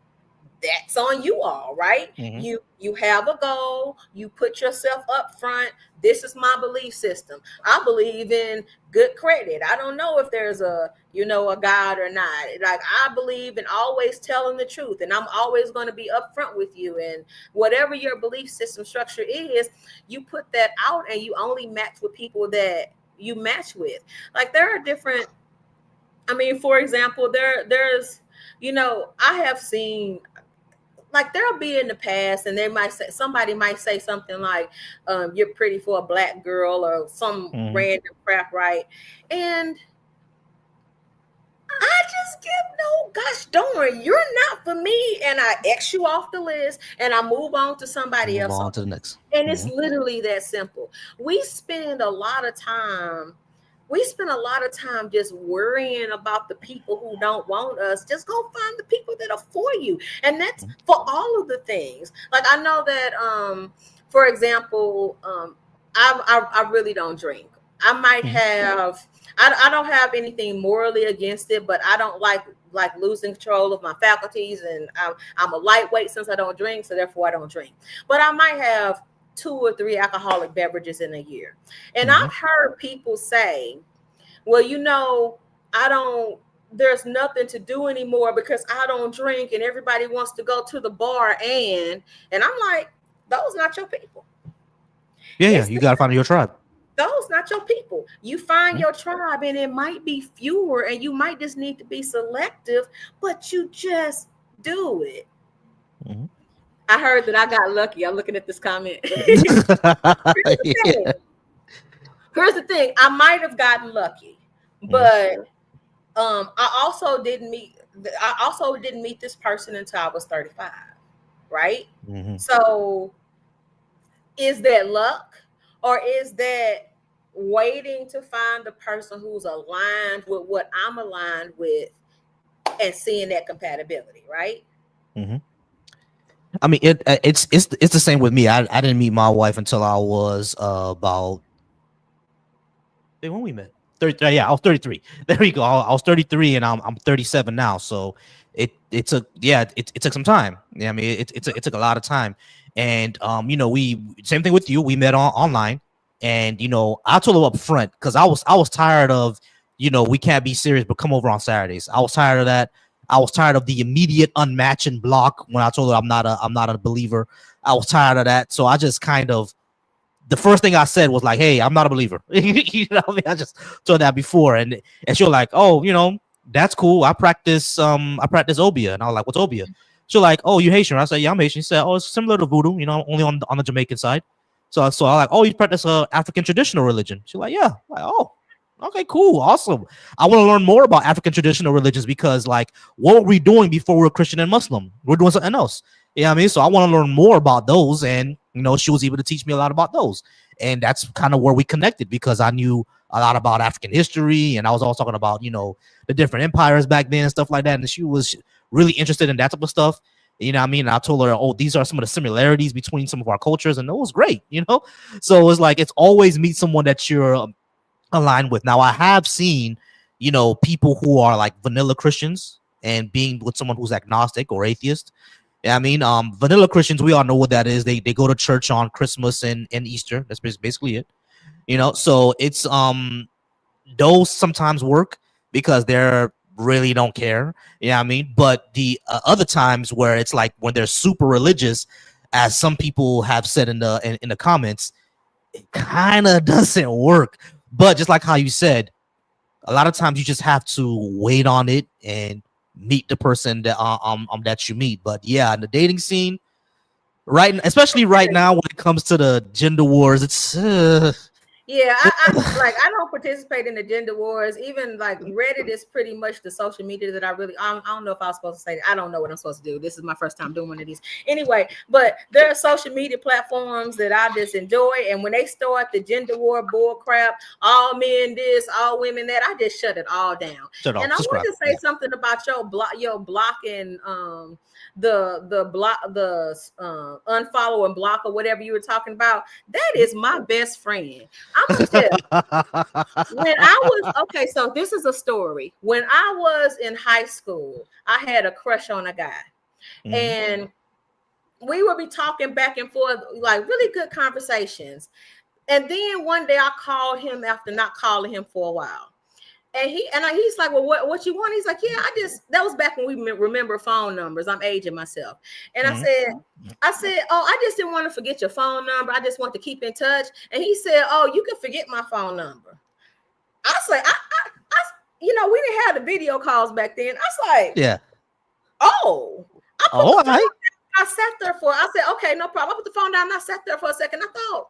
that's on you all, right? You have a goal, you put yourself up front. This is my belief system. I believe in good credit. I don't know if there's a God or not. Like, I believe in always telling the truth, and I'm always going to be upfront with you. And whatever your belief system structure is, you put that out, and you only match with people that you match with. Like, there are different, I mean, for example, there's I have seen, like, there'll be in the past, and somebody might say something like, you're pretty for a black girl, or some random crap, right? And I just give no gosh darn, you're not for me, and I X you off the list, and I move on to somebody else. On to the next. And it's literally that simple. We spend a lot of time just worrying about the people who don't want us. Just go find the people that are for you. And that's for all of the things. Like, I know that, for example, I really don't drink. I might have, I don't have anything morally against it, but I don't like losing control of my faculties. And I'm a lightweight since I don't drink, so therefore I don't drink. But I might have 2 or 3 alcoholic beverages in a year. And I've heard people say, well, there's nothing to do anymore because I don't drink, and everybody wants to go to the bar. And I'm like, those not your people. Yeah, you got to find your tribe. Those not your people. You find your tribe, and it might be fewer, and you might just need to be selective, but you just do it. I heard that I got lucky. I'm looking at this comment. Here's the thing. I might have gotten lucky, but I also didn't meet this person until I was 35, right? So is that luck, or is that waiting to find the person who's aligned with what I'm aligned with and seeing that compatibility, right? I mean, it's the same with me. I didn't meet my wife until I was about, when we met, 33. Yeah, I was 33. There you go. I was 33, and I'm 37 now. So it took some time. Yeah, I mean, it took a lot of time. And we, same thing with you. We met online, and I told her up front, because I was tired of, we can't be serious, but come over on Saturdays. I was tired of that. I was tired of the immediate unmatching block when I told her I'm not a believer. I was tired of that. So I just kind of, the first thing I said was like, hey, I'm not a believer. You know what I mean? I just told that before. And she was like, oh, that's cool. I practice Obia. And I was like, what's Obia? She was like, oh, you Haitian? I said, yeah, I'm Haitian. She said, oh, it's similar to voodoo, only on the Jamaican side. So I was like, oh, you practice African traditional religion? She's like, yeah. I'm like, oh, okay, cool, awesome. I want to learn more about African traditional religions, because, like, what were we doing before we were Christian and Muslim? We're doing something else. Yeah, I mean, so I want to learn more about those, and she was able to teach me a lot about those, and that's kind of where we connected, because I knew a lot about African history, and I was also talking about the different empires back then and stuff like that, and she was really interested in that type of stuff. You know what I mean? And I told her, oh, these are some of the similarities between some of our cultures, and it was great. So it's like, it's always meet someone that you're aligned with. Now, I have seen, people who are like vanilla Christians and being with someone who's agnostic or atheist. Yeah, I mean, vanilla Christians, we all know what that is. They go to church on Christmas and Easter. That's basically it. So it's those sometimes work because they're really don't care. Yeah, I mean, but the other times where it's like when they're super religious, as some people have said in the comments, it kind of doesn't work. But just like how you said, a lot of times you just have to wait on it and meet the person that you meet. But yeah, in the dating scene, right, especially right now when it comes to the gender wars, it's Yeah, I don't participate in the gender wars. Even like Reddit is pretty much the social media that I don't know if I was supposed to say that. I don't know what I'm supposed to do. This is my first time doing one of these. Anyway, but there are social media platforms that I just enjoy. And when they start the gender war bull crap, all men this, all women that, I just shut it all down. And I want to say something about your blocking the unfollow and block or whatever you were talking about. That is my best friend. I'm gonna tell you, when I was okay, so this is a story. When I was in high school, I had a crush on a guy, and we would be talking back and forth, like really good conversations. And then one day I called him after not calling him for a while. And he's like, well, what you want? He's like, yeah, that was back when we remember phone numbers. I'm aging myself. And I said, oh, I just didn't want to forget your phone number. I just want to keep in touch. And he said, oh, you can forget my phone number. I said, we didn't have the video calls back then. I was like, yeah. Oh, I sat there I said, okay, no problem. I put the phone down and I sat there for a second. I thought,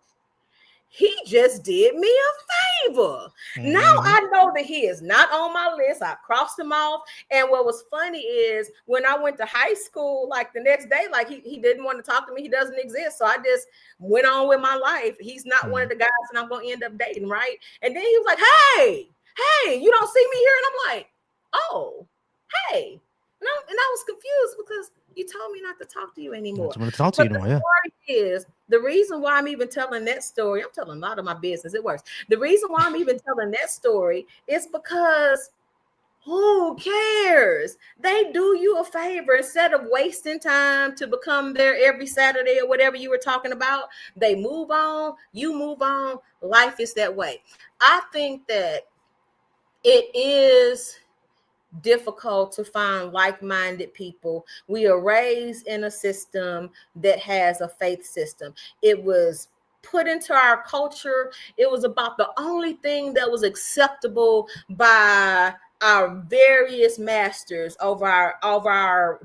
he just did me a favor. Now I know that he is not on my list. I crossed him off. And what was funny is when I went to high school, like the next day, like he didn't want to talk to me. He doesn't exist. So I just went on with my life. He's not one of the guys that I'm going to end up dating, right? And then he was like, hey, you don't see me here? And I'm like, oh, hey. And I was confused because you told me not to talk to you anymore. I want to talk to you anymore, yeah. Is the reason why I'm even telling that story. I'm telling a lot of my business. It works. The reason why I'm even telling that story is because who cares? They do you a favor. Instead of wasting time to become there every Saturday or whatever you were talking about, they move on. You move on. Life is that way. I think that it is difficult to find like-minded people. We are raised in a system that has a faith system. It was put into our culture. It was about the only thing that was acceptable by our various masters over our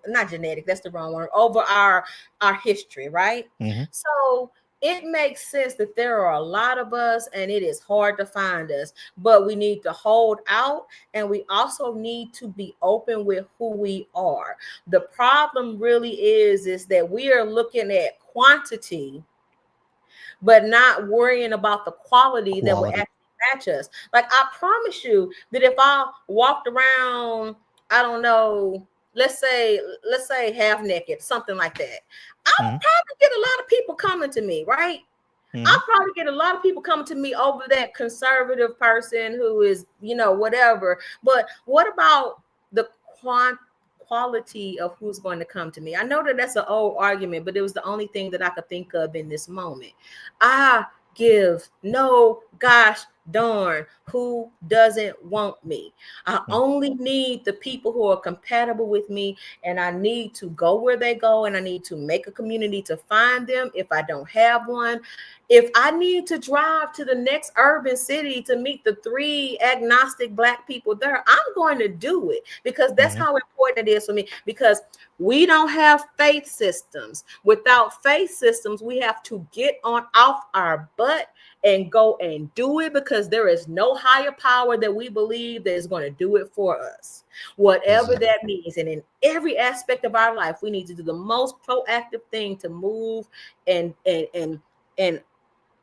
not genetic, that's the wrong word, over our history, right? So it makes sense that there are a lot of us and it is hard to find us, but we need to hold out and we also need to be open with who we are. The problem really is that we are looking at quantity, but not worrying about the quality. That will actually match us. Like I promise you that if I walked around, I don't know, let's say half naked, something like that, I'll probably get a lot of people coming to me, right? I'll probably get a lot of people coming to me over that conservative person who is, whatever. But what about the quality of who's going to come to me? I know that that's an old argument, but it was the only thing that I could think of in this moment. I give no gosh darn who doesn't want me. I only need the people who are compatible with me, and I need to go where they go, and I need to make a community to find them if I don't have one. If I need to drive to the next urban city to meet the 3 agnostic Black people there, I'm going to do it because that's how important it is for me, because we don't have faith systems. Without faith systems, we have to get off our butt and go and do it, because there is no higher power that we believe that is going to do it for us, whatever that means. And in every aspect of our life, we need to do the most proactive thing to move and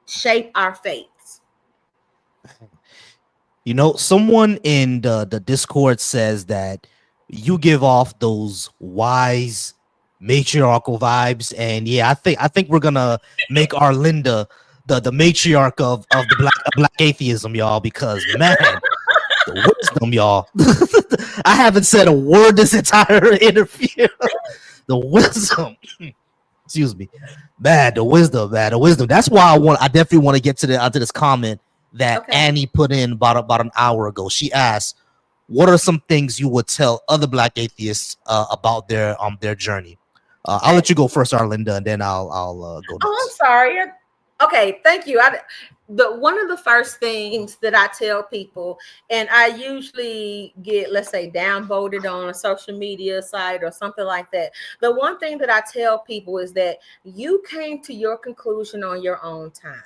shape our fates. Someone in the Discord says that you give off those wise matriarchal vibes, and yeah, I think we're gonna make Arlinda the matriarch of the black atheism, y'all, because man, the wisdom, y'all. I haven't said a word this entire interview. The wisdom. Excuse me. The wisdom. That's why I definitely want to get to this comment that Annie put in about an hour ago. She asked, what are some things you would tell other Black atheists about their journey? I'll let you go first, Arlinda, and then I'll go Oh, I'm next. sorry. Okay, thank you. The one of the first things that I tell people, and I usually get, let's say, downvoted on a social media site or something like that. The one thing that I tell people is that you came to your conclusion on your own time.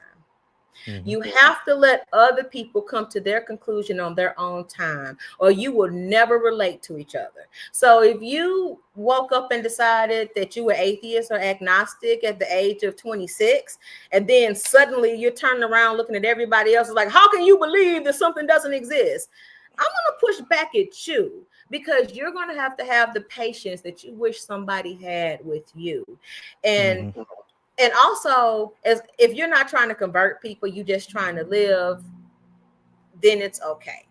Mm-hmm. You have to let other people come to their conclusion on their own time, or you will never relate to each other. So if you woke up and decided that you were atheist or agnostic at the age of 26, and then suddenly you're turning around looking at everybody else like, how can you believe that something doesn't exist? I'm going to push back at you, because you're going to have the patience that you wish somebody had with you. And Mm-hmm. and also, as if you're not trying to convert people, you just trying to live, then it's okay.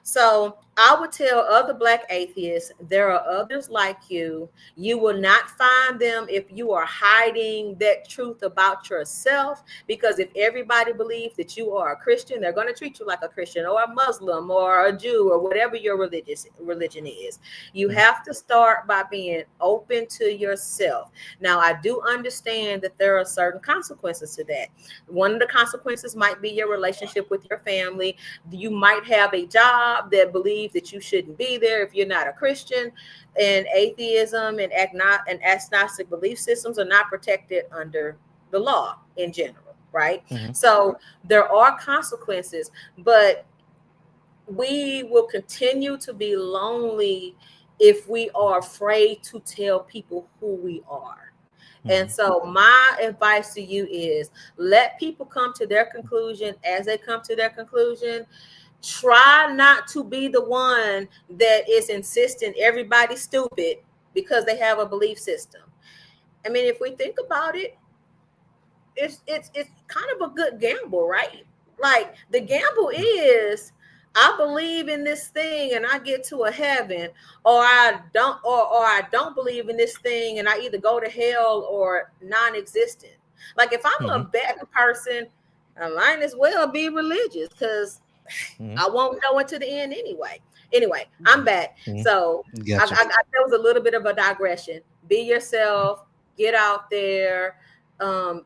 So I would tell other Black atheists, there are others like you. You will not find them if you are hiding that truth about yourself. Because if everybody believes that you are a Christian, they're going to treat you like a Christian or a Muslim or a Jew or whatever your religion is. You have to start by being open to yourself. Now, I do understand that there are certain consequences to that. One of the consequences might be your relationship with your family. You might have a job that believes that you shouldn't be there if you're not a Christian, and atheism and agnostic belief systems are not protected under the law in general, right? Mm-hmm. So there are consequences, but we will continue to be lonely if we are afraid to tell people who we are. And so my advice to you is, let people come to their conclusion as they come to their conclusion. Try not to be the one that is insisting everybody's stupid because they have a belief system. I mean, if we think about it, it's kind of a good gamble, right? Like, the gamble is, I believe in this thing and I get to a heaven, or I don't believe in this thing and I either go to hell or non-existent. Like, if I'm Mm-hmm. a bad person, I might as well be religious, because Mm-hmm. I won't know it to the end anyway. Anyway, I'm back. So Gotcha. that was a little bit of a digression. Be yourself, get out there. Um,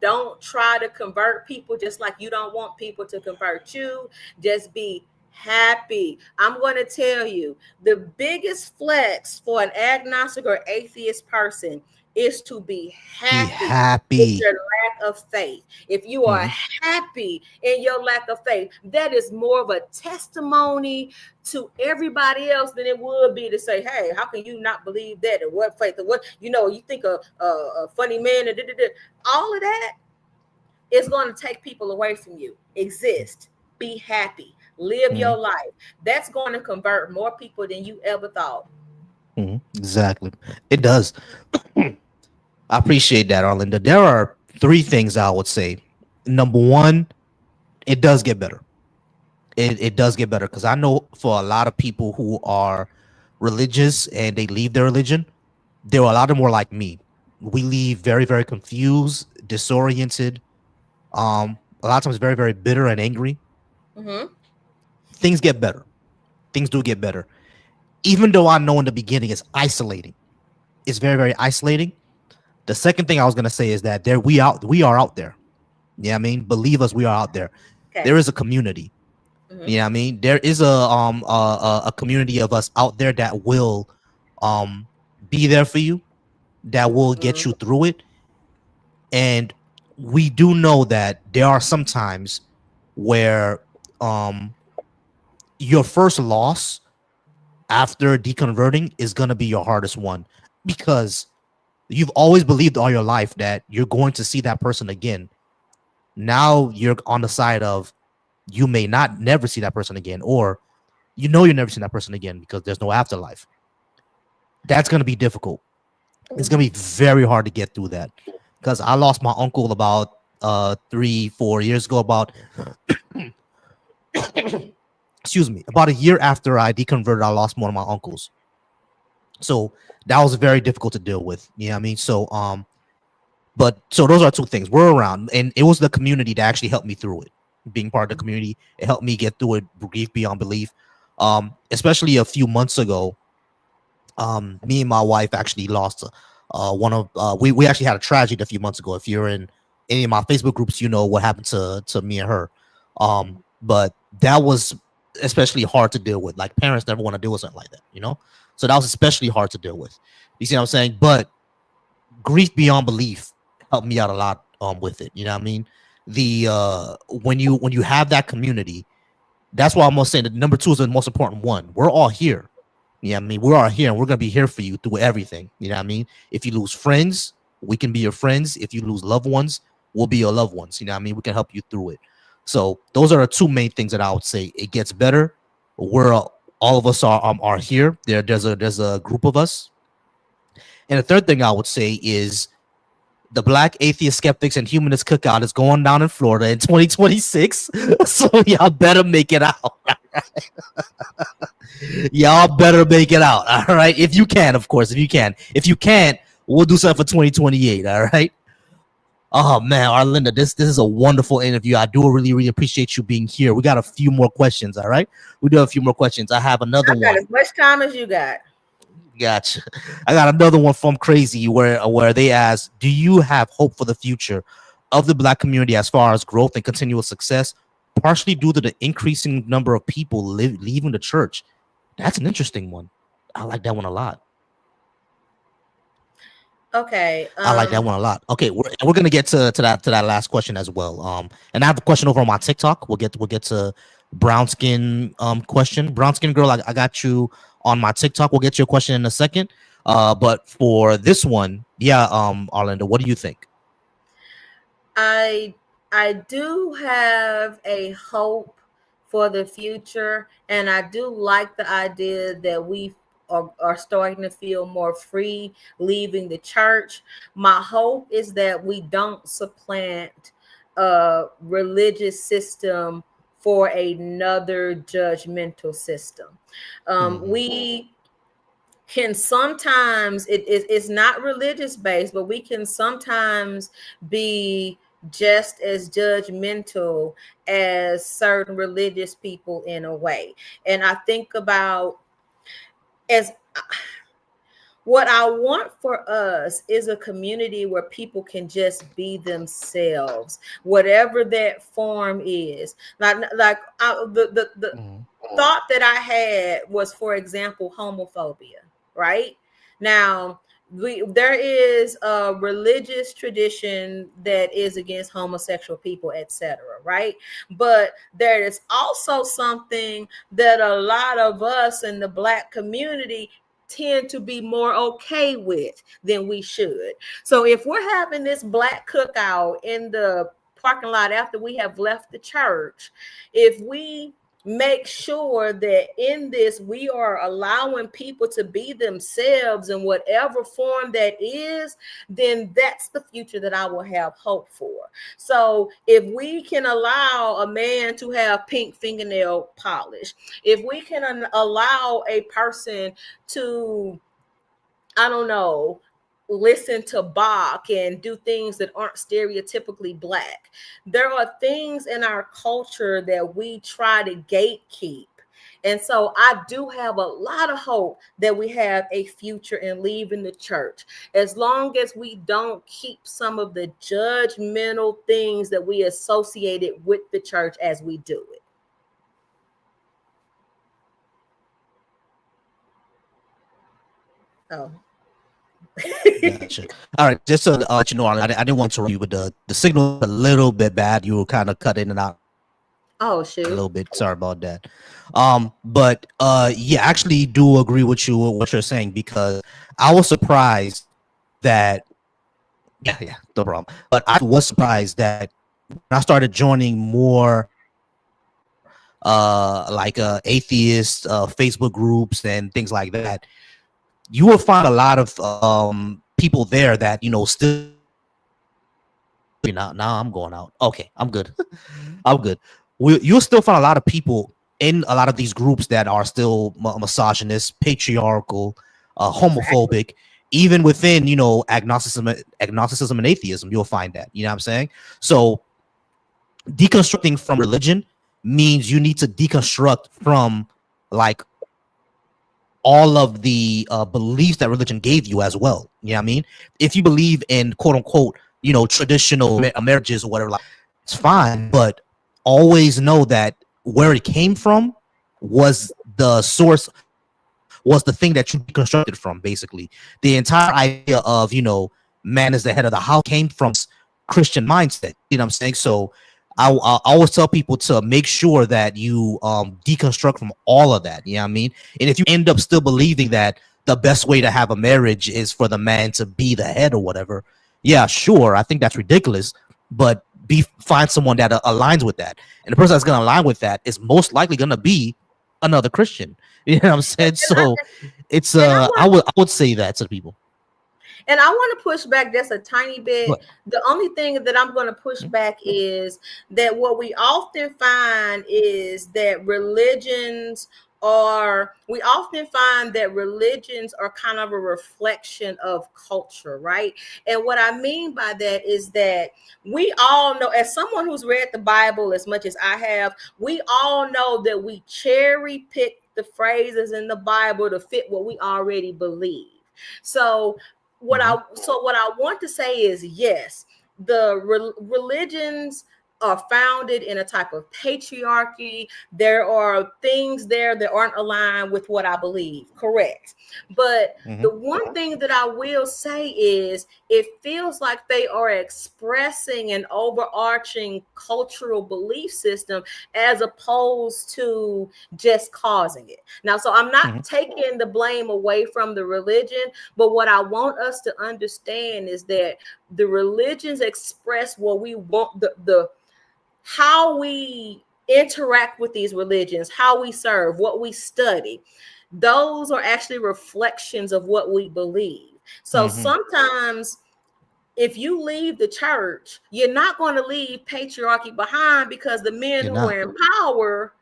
don't try to convert people just like you don't want people to convert you. Just be happy. I'm going to tell you, the biggest flex for an agnostic or atheist person is to be Be happy with happy. your lack of faith. If you are Mm-hmm. happy in your lack of faith, that is more of a testimony to everybody else than it would be to say, hey, how can you not believe that? Or what faith? Or what, you think a funny man, and all of that is going to take people away from you. Exist, be happy, live Mm-hmm. your life. That's going to convert more people than you ever thought. Mm-hmm. Exactly. It does. I appreciate that, Arlinda. There are three things I would say. Number one, it does get better. It does get better, because I know for a lot of people who are religious and they leave their religion, there are a lot of more like me. We leave very, very confused, disoriented, a lot of times very, very bitter and angry. Mm-hmm. Things get better. Things do get better. Even though I know in the beginning it's isolating. It's very, very isolating. The second thing I was gonna say is that we are out there. Yeah, I mean, believe us, we are out there. Okay. There is a community. Mm-hmm. Yeah, I mean, there is a community of us out there that will um be there for you, that will get you through it. And we do know that there are some times where um your first loss after deconverting is gonna be your hardest one, because you've always believed all your life that you're going to see that person again. Now you're on the side of, you may not never see that person again, or you're never seeing that person again because there's no afterlife. That's going to be difficult. It's going to be very hard to get through that, because I lost my uncle about 3-4 years ago, about excuse me, about a year after I deconverted. I lost one of my uncles, so that was very difficult to deal with. You know what I mean? But so those are two things. We're around, and it was the community that actually helped me through it. Being part of the community, it helped me get through it, grief beyond belief. Especially a few months ago, me and my wife actually lost One of we actually had a tragedy a few months ago. If you're in any of my Facebook groups, you know what happened to me and her. But that was especially hard to deal with. Like parents never want to deal with something like that, you know. So that was especially hard to deal with. You see what I'm saying? But grief beyond belief helped me out a lot with it. You know what I mean? The when you have that community, that's why I'm gonna say that number 2 is the most important one. We're all here. Yeah, I mean, we're all here and we're gonna be here for you through everything. You know what I mean? If you lose friends, we can be your friends. If you lose loved ones, we'll be your loved ones. You know what I mean? We can help you through it. So those are the 2 main things that I would say. It gets better. We're all of us are here. There's a group of us. And the third thing I would say is the Black Atheist Skeptics and Humanist Cookout is going down in Florida in 2026. So y'all better make it out. Y'all better make it out. All right. If you can, of course, if you can. If you can't, we'll do something for 2028. All right. Oh man, Arlinda, this is a wonderful interview. I do really appreciate you being here. We got a few more questions. All right. We do have a few more questions. I have another one. As much time as you got. Gotcha. I got another one from Crazy where they ask, do you have hope for the future of the Black community as far as growth and continual success, partially due to the increasing number of people leaving the church? That's an interesting one. I like that one a lot. Okay. I like that one a lot. Okay, we're gonna get to that last question as well. And I have a question over on my TikTok. We'll get to brown skin question. Brown skin girl, I got you on my TikTok. We'll get your question in a second. But for this one, yeah, Arlinda, what do you think? I do have a hope for the future, and I do like the idea that we are starting to feel more free leaving the church. My hope is that we don't supplant a religious system for another judgmental system. We can sometimes it's not religious based, but we can sometimes be just as judgmental as certain religious people in a way. And I think about as what I want for us is a community where people can just be themselves, whatever that form is. The thought that I had was, for example, homophobia, right? Now, there is a religious tradition that is against homosexual people, etc., right? But there is also something that a lot of us in the Black community tend to be more okay with than we should. So if we're having this Black cookout in the parking lot after we have left the church, if we make sure that in this we are allowing people to be themselves in whatever form that is, then that's the future that I will have hope for. So if we can allow a man to have pink fingernail polish, if we can allow a person to, I don't know, listen to Bach and do things that aren't stereotypically Black. There are things in our culture that we try to gatekeep. And so I do have a lot of hope that we have a future in leaving the church, as long as we don't keep some of the judgmental things that we associated with the church as we do it. Oh. Gotcha. All right, just to let you know, I didn't want to run you, but the signal was a little bit bad. You were kind of cut in and out. Oh shoot. A little bit. Sorry about that. But yeah, I actually do agree with you with what you're saying, because I was surprised that yeah, no problem. But I was surprised that when I started joining more like atheist Facebook groups and things like that, you will find a lot of people there that, you know, still now I'm going out. Okay, I'm good. I'm good. You'll still find a lot of people in a lot of these groups that are still misogynist, patriarchal, homophobic, even within, you know, agnosticism and atheism. You'll find that. You know what I'm saying? So deconstructing from religion means you need to deconstruct from like all of the beliefs that religion gave you as well. You know what I mean? If you believe in quote unquote, traditional marriages or whatever, like, it's fine, but always know that where it came from was the source, was the thing that you deconstructed from. Basically, the entire idea of man is the head of the house came from Christian mindset. You know what I'm saying? So I always tell people to make sure that you deconstruct from all of that. You know what I mean? And if you end up still believing that the best way to have a marriage is for the man to be the head or whatever, yeah, sure, I think that's ridiculous. But find someone that aligns with that, and the person that's going to align with that is most likely going to be another Christian. You know what I'm saying? And I, So it's and I want I would say that to people. And I want to push back just a tiny bit. But The only thing that I'm going to push back is that what we often find is that we often find that religions are kind of a reflection of culture, right? And what I mean by that is that we all know, as someone who's read the Bible as much as I have, we all know that we cherry pick the phrases in the Bible to fit what we already believe. So what I want to say is, yes, the religions are founded in a type of patriarchy. There are things there that aren't aligned with what I believe, correct? But the one thing that I will say is it feels like they are expressing an overarching cultural belief system as opposed to just causing it. Now, so I'm not taking the blame away from the religion, but what I want us to understand is that the religions express what we want, the how we interact with these religions, how we serve, what we study. Those are actually reflections of what we believe. So sometimes if you leave the church, you're not going to leave patriarchy behind because the men you're who not. are in power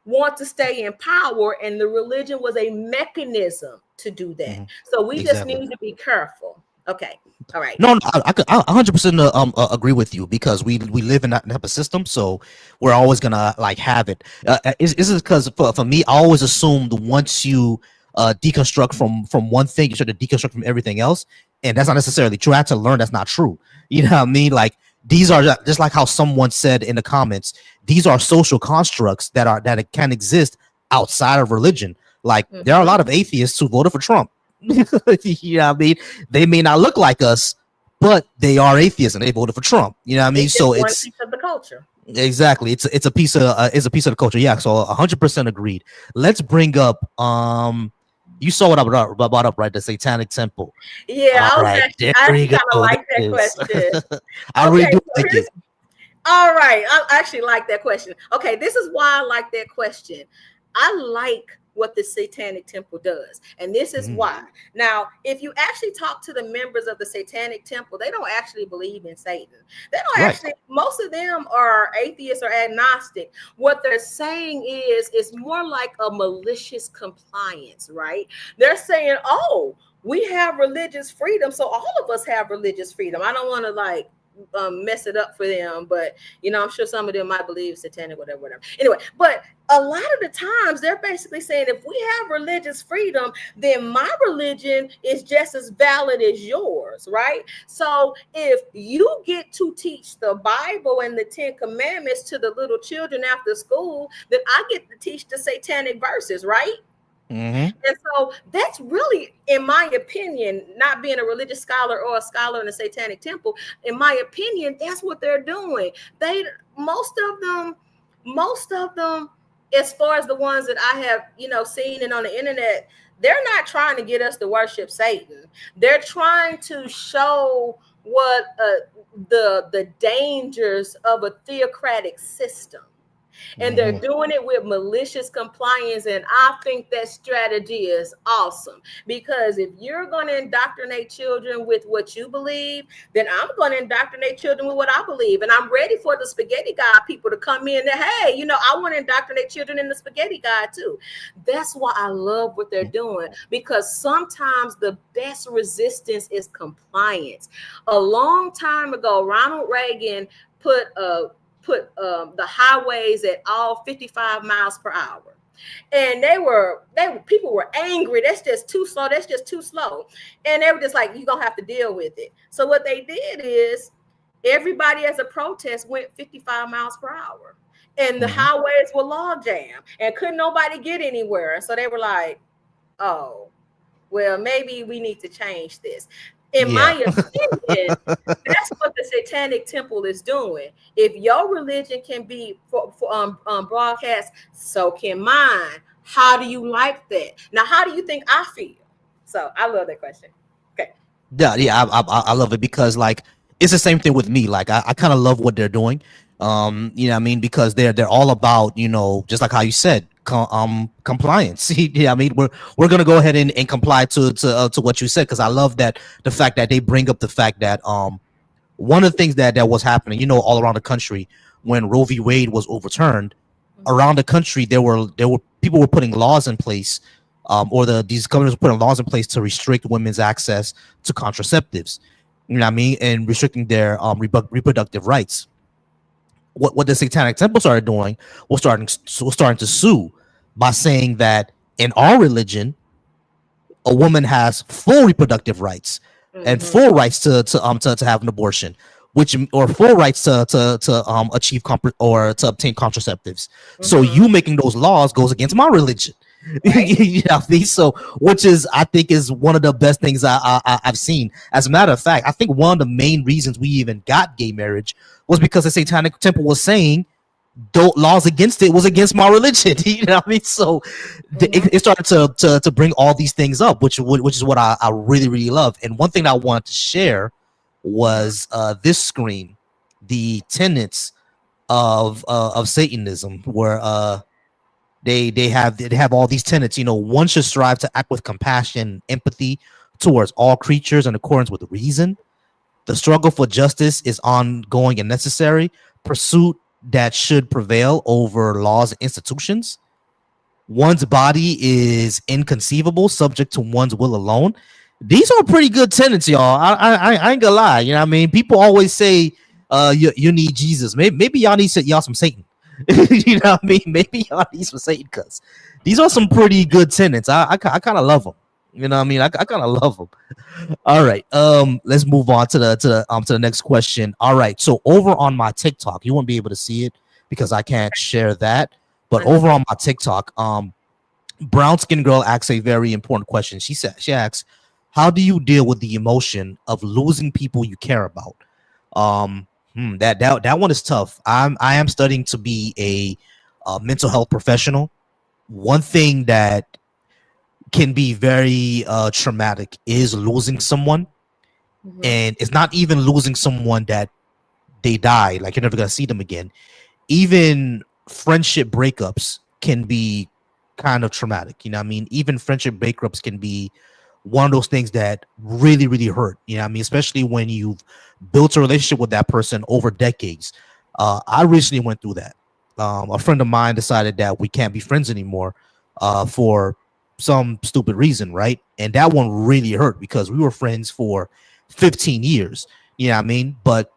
want to stay in power, and the religion was a mechanism to do that. So we just Exactly. need to be careful. Okay. All right. No, no, I 100% agree with you, because we live in that type of system, so we're always gonna like have it. Is it because for me, I always assumed once you deconstruct from one thing, you should deconstruct from everything else, and that's not necessarily true. I had to learn that's not true. You know what I mean? Like, these are just like how someone said in the comments. These are social constructs that can exist outside of religion. Like, there are a lot of atheists who voted for Trump. You know what I mean? They may not look like us, but they are atheists and they voted for Trump. You know what I mean? It's just So one it's piece of the culture. exactly, it's a piece of the culture. Yeah. So 100% agreed. Let's bring up you saw what I brought up, right? The Satanic Temple. Yeah, All right, there I you actually go. kind of There like that it is. question. I really Okay, do so like here's it. all right. I actually like that question. Okay, this is why I like that question. I like what the Satanic Temple does. And this is why. Now, if you actually talk to the members of the Satanic Temple, they don't actually believe in Satan. They don't Right. actually, most of them are atheists or agnostic. What they're saying is it's more like a malicious compliance, right? They're saying, oh, we have religious freedom, so all of us have religious freedom. I don't want to like mess it up for them, but I'm sure some of them might believe satanic, whatever. Anyway, but a lot of the times they're basically saying if we have religious freedom, then my religion is just as valid as yours, right? So if you get to teach the Bible and the 10 Commandments to the little children after school, then I get to teach the satanic verses, right? And so that's really, in my opinion, not being a religious scholar or a scholar in the Satanic Temple, in my opinion, that's what they're doing. They most of them, most of them, as far as the ones that I have, seen and on the internet, they're not trying to get us to worship Satan. They're trying to show what the dangers of a theocratic system, and they're doing it with malicious compliance. And I think that strategy is awesome, because if you're going to indoctrinate children with what you believe, then I'm going to indoctrinate children with what I believe. And I'm ready for the spaghetti god people to come in and, hey, I want to indoctrinate children in the spaghetti god too. That's why I love what they're doing, because sometimes the best resistance is compliance. A long time ago, Ronald Reagan put the highways at all 55 miles per hour. And people were angry. That's just too slow. That's just too slow. And they were just like, you're gonna have to deal with it. So what they did is everybody as a protest went 55 miles per hour. And the Mhm. highways were log jam and couldn't nobody get anywhere. So they were like, oh, well, maybe we need to change this. In my Yeah. opinion, that's what the Satanic Temple is doing. If your religion can be broadcast, so can mine. How do you like that? Now, how do you think I feel? So I love that question. Okay. Yeah, I love it because like it's the same thing with me. Like I kind of love what they're doing. You know what I mean, because they're all about, you know, just like how you said, compliance. Yeah, I mean we're gonna go ahead and comply to what you said, because I love that the fact that they bring up the fact that one of the things that was happening, you know, all around the country when Roe v. Wade was overturned, Mm-hmm. around the country there were people were putting laws in place, or these governors were putting laws in place to restrict women's access to contraceptives. You know what I mean, and restricting their reproductive rights. What the Satanic Temple started doing was starting to sue by saying that in our religion a woman has full reproductive rights and Mm-hmm. full rights to have an abortion, which or full rights to achieve or to obtain contraceptives. So Mm-hmm. you making those laws goes against my religion. Right. You know what I mean? So, which is, I think, is one of the best things I've seen. As a matter of fact, I think one of the main reasons we even got gay marriage was because the Satanic Temple was saying laws against it was against my religion. You know what I mean? So Mm-hmm. it started to bring all these things up, which is what I really really love. And one thing I wanted to share Mm-hmm. was this screen, the tenets of Satanism, where they have all these tenets. You know, one should strive to act with compassion and empathy towards all creatures in accordance with reason. The struggle for justice is ongoing and necessary. Pursuit that should prevail over laws and institutions. One's body is inconceivable, subject to one's will alone. These are pretty good tenets, y'all. I ain't gonna lie. You know what I mean? People always say you need Jesus. Maybe y'all need y'all some Satan. You know what I mean? Maybe y'all need some Satan, because these are some pretty good tenets. I kind of love them. You know what I mean? I kind of love them. All right. Let's move on to the next question. All right. So over on my TikTok, you won't be able to see it because I can't share that. But over Understand. on my TikTok, brown skin girl asks a very important question. She asks, "How do you deal with the emotion of losing people you care about?" That one is tough. I am studying to be a mental health professional. One thing that can be very traumatic is losing someone, Mm-hmm. and it's not even losing someone that they die, like you're never gonna see them again. Even friendship breakups can be kind of traumatic. You know what I mean? Even friendship breakups can be one of those things that really, really hurt. You know what I mean? Especially when you've built a relationship with that person over decades. I recently went through that. A friend of mine decided that we can't be friends anymore for some stupid reason, right? And that one really hurt because we were friends for 15 years. You know what I mean? But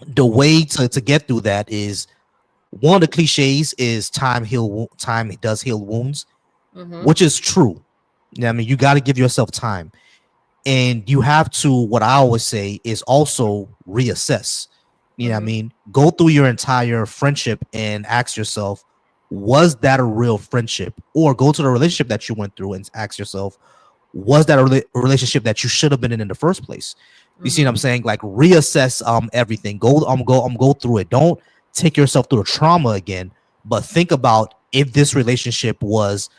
the way to get through that is, one of the cliches is time does heal wounds, Mm-hmm. which is true. You know what I mean, you got to give yourself time, and you have to, what I always say is also reassess. You know what I Mm-hmm. mean? Go through your entire friendship and ask yourself, was that a real friendship? Or go to the relationship that you went through and ask yourself, was that a relationship that you should have been in the first place? You see what I'm Mm-hmm. saying? Like reassess everything. Go through it. Don't take yourself through the trauma again, but think about if this relationship was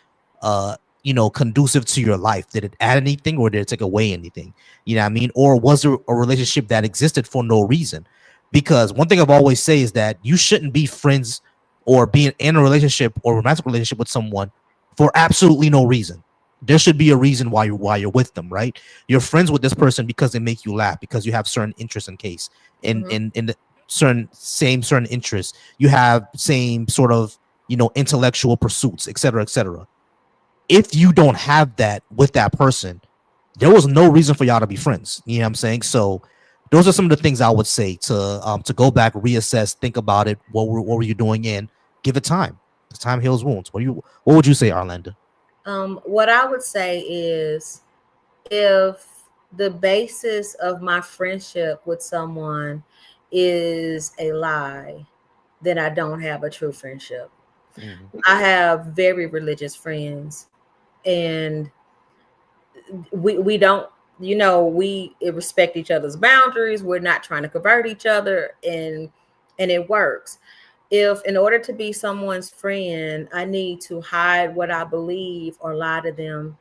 conducive to your life. Did it add anything or did it take away anything? You know what I mean? Or was there a relationship that existed for no reason? Because one thing I've always say is that you shouldn't be friends or being in a relationship or romantic relationship with someone for absolutely no reason. There should be a reason why you're with them, right? You're friends with this person because they make you laugh, because you have certain interests in case Mm-hmm. in the certain interests. You have same sort of intellectual pursuits, etc., etc. If you don't have that with that person, there was no reason for y'all to be friends. You know what I'm saying? So those are some of the things I would say to go back, reassess, think about it. What were you doing in? Give it time. because time heals wounds. What would you say, Arlinda? What I would say is, if the basis of my friendship with someone is a lie, then I don't have a true friendship. Mm-hmm. I have very religious friends, and we don't, we respect each other's boundaries. We're not trying to convert each other, and it works. If in order to be someone's friend, I need to hide what I believe or lie to them,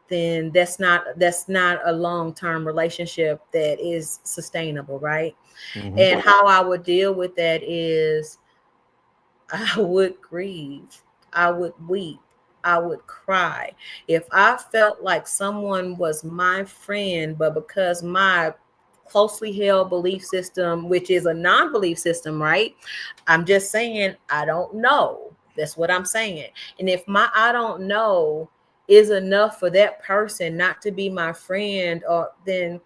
then that's not a long-term relationship that is sustainable, right? Mm-hmm. And how I would deal with that is, I would grieve, I would weep, I would cry. If I felt like someone was my friend, but because my closely held belief system, which is a non-belief system, right? I'm just saying, I don't know. That's what I'm saying. And if my I don't know is enough for that person not to be my friend, or then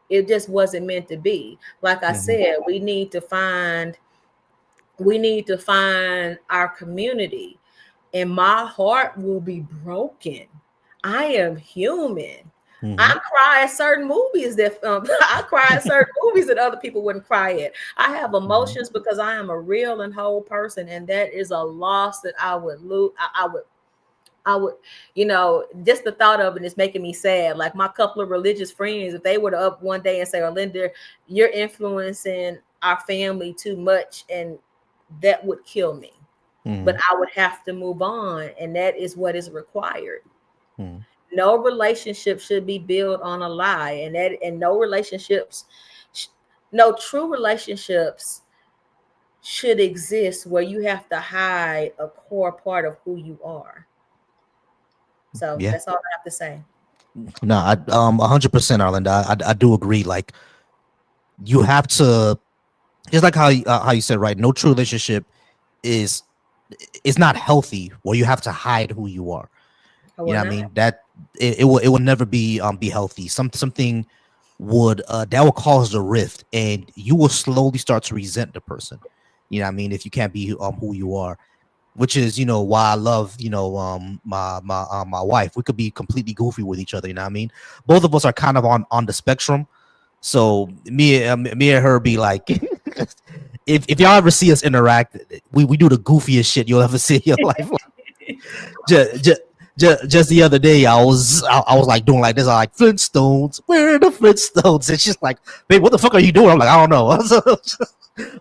it just wasn't meant to be. Like I Mm-hmm. said, we need to find our community, and my heart will be broken. I am human. Mm-hmm. I cry at certain movies that I cry at certain movies that other people wouldn't cry at. I have Mm-hmm. emotions because I am a real and whole person, and that is a loss that I would lose. I would, just the thought of it is making me sad. Like my couple of religious friends, if they were to up one day and say, "Arlinda, you're influencing our family too much," and that would kill me. But Mm-hmm. I would have to move on, and that is what is required. Mm-hmm. No relationship should be built on a lie, and no relationships, sh- no true relationships should exist where you have to hide a core part of who you are. So Yeah. that's all I have to say. No, 100%, Arlinda. I do agree. Like you have to, just like how you said, right? No true relationship is not healthy where you have to hide who you are. I You will know what I not. mean? That it will never be healthy. Something would that will cause the rift, and you will slowly start to resent the person. You know what I mean? If you can't be who you are, which is why I love my wife. We could be completely goofy with each other. You know what I mean? Both of us are kind of on the spectrum. So me and her be like, if y'all ever see us interact, we do the goofiest shit you'll ever see in your life. just, just, just the other day, I was like doing like this. I like Flintstones. Where are the Flintstones? And she's like, "Babe, what the fuck are you doing?" I'm like, "I don't know."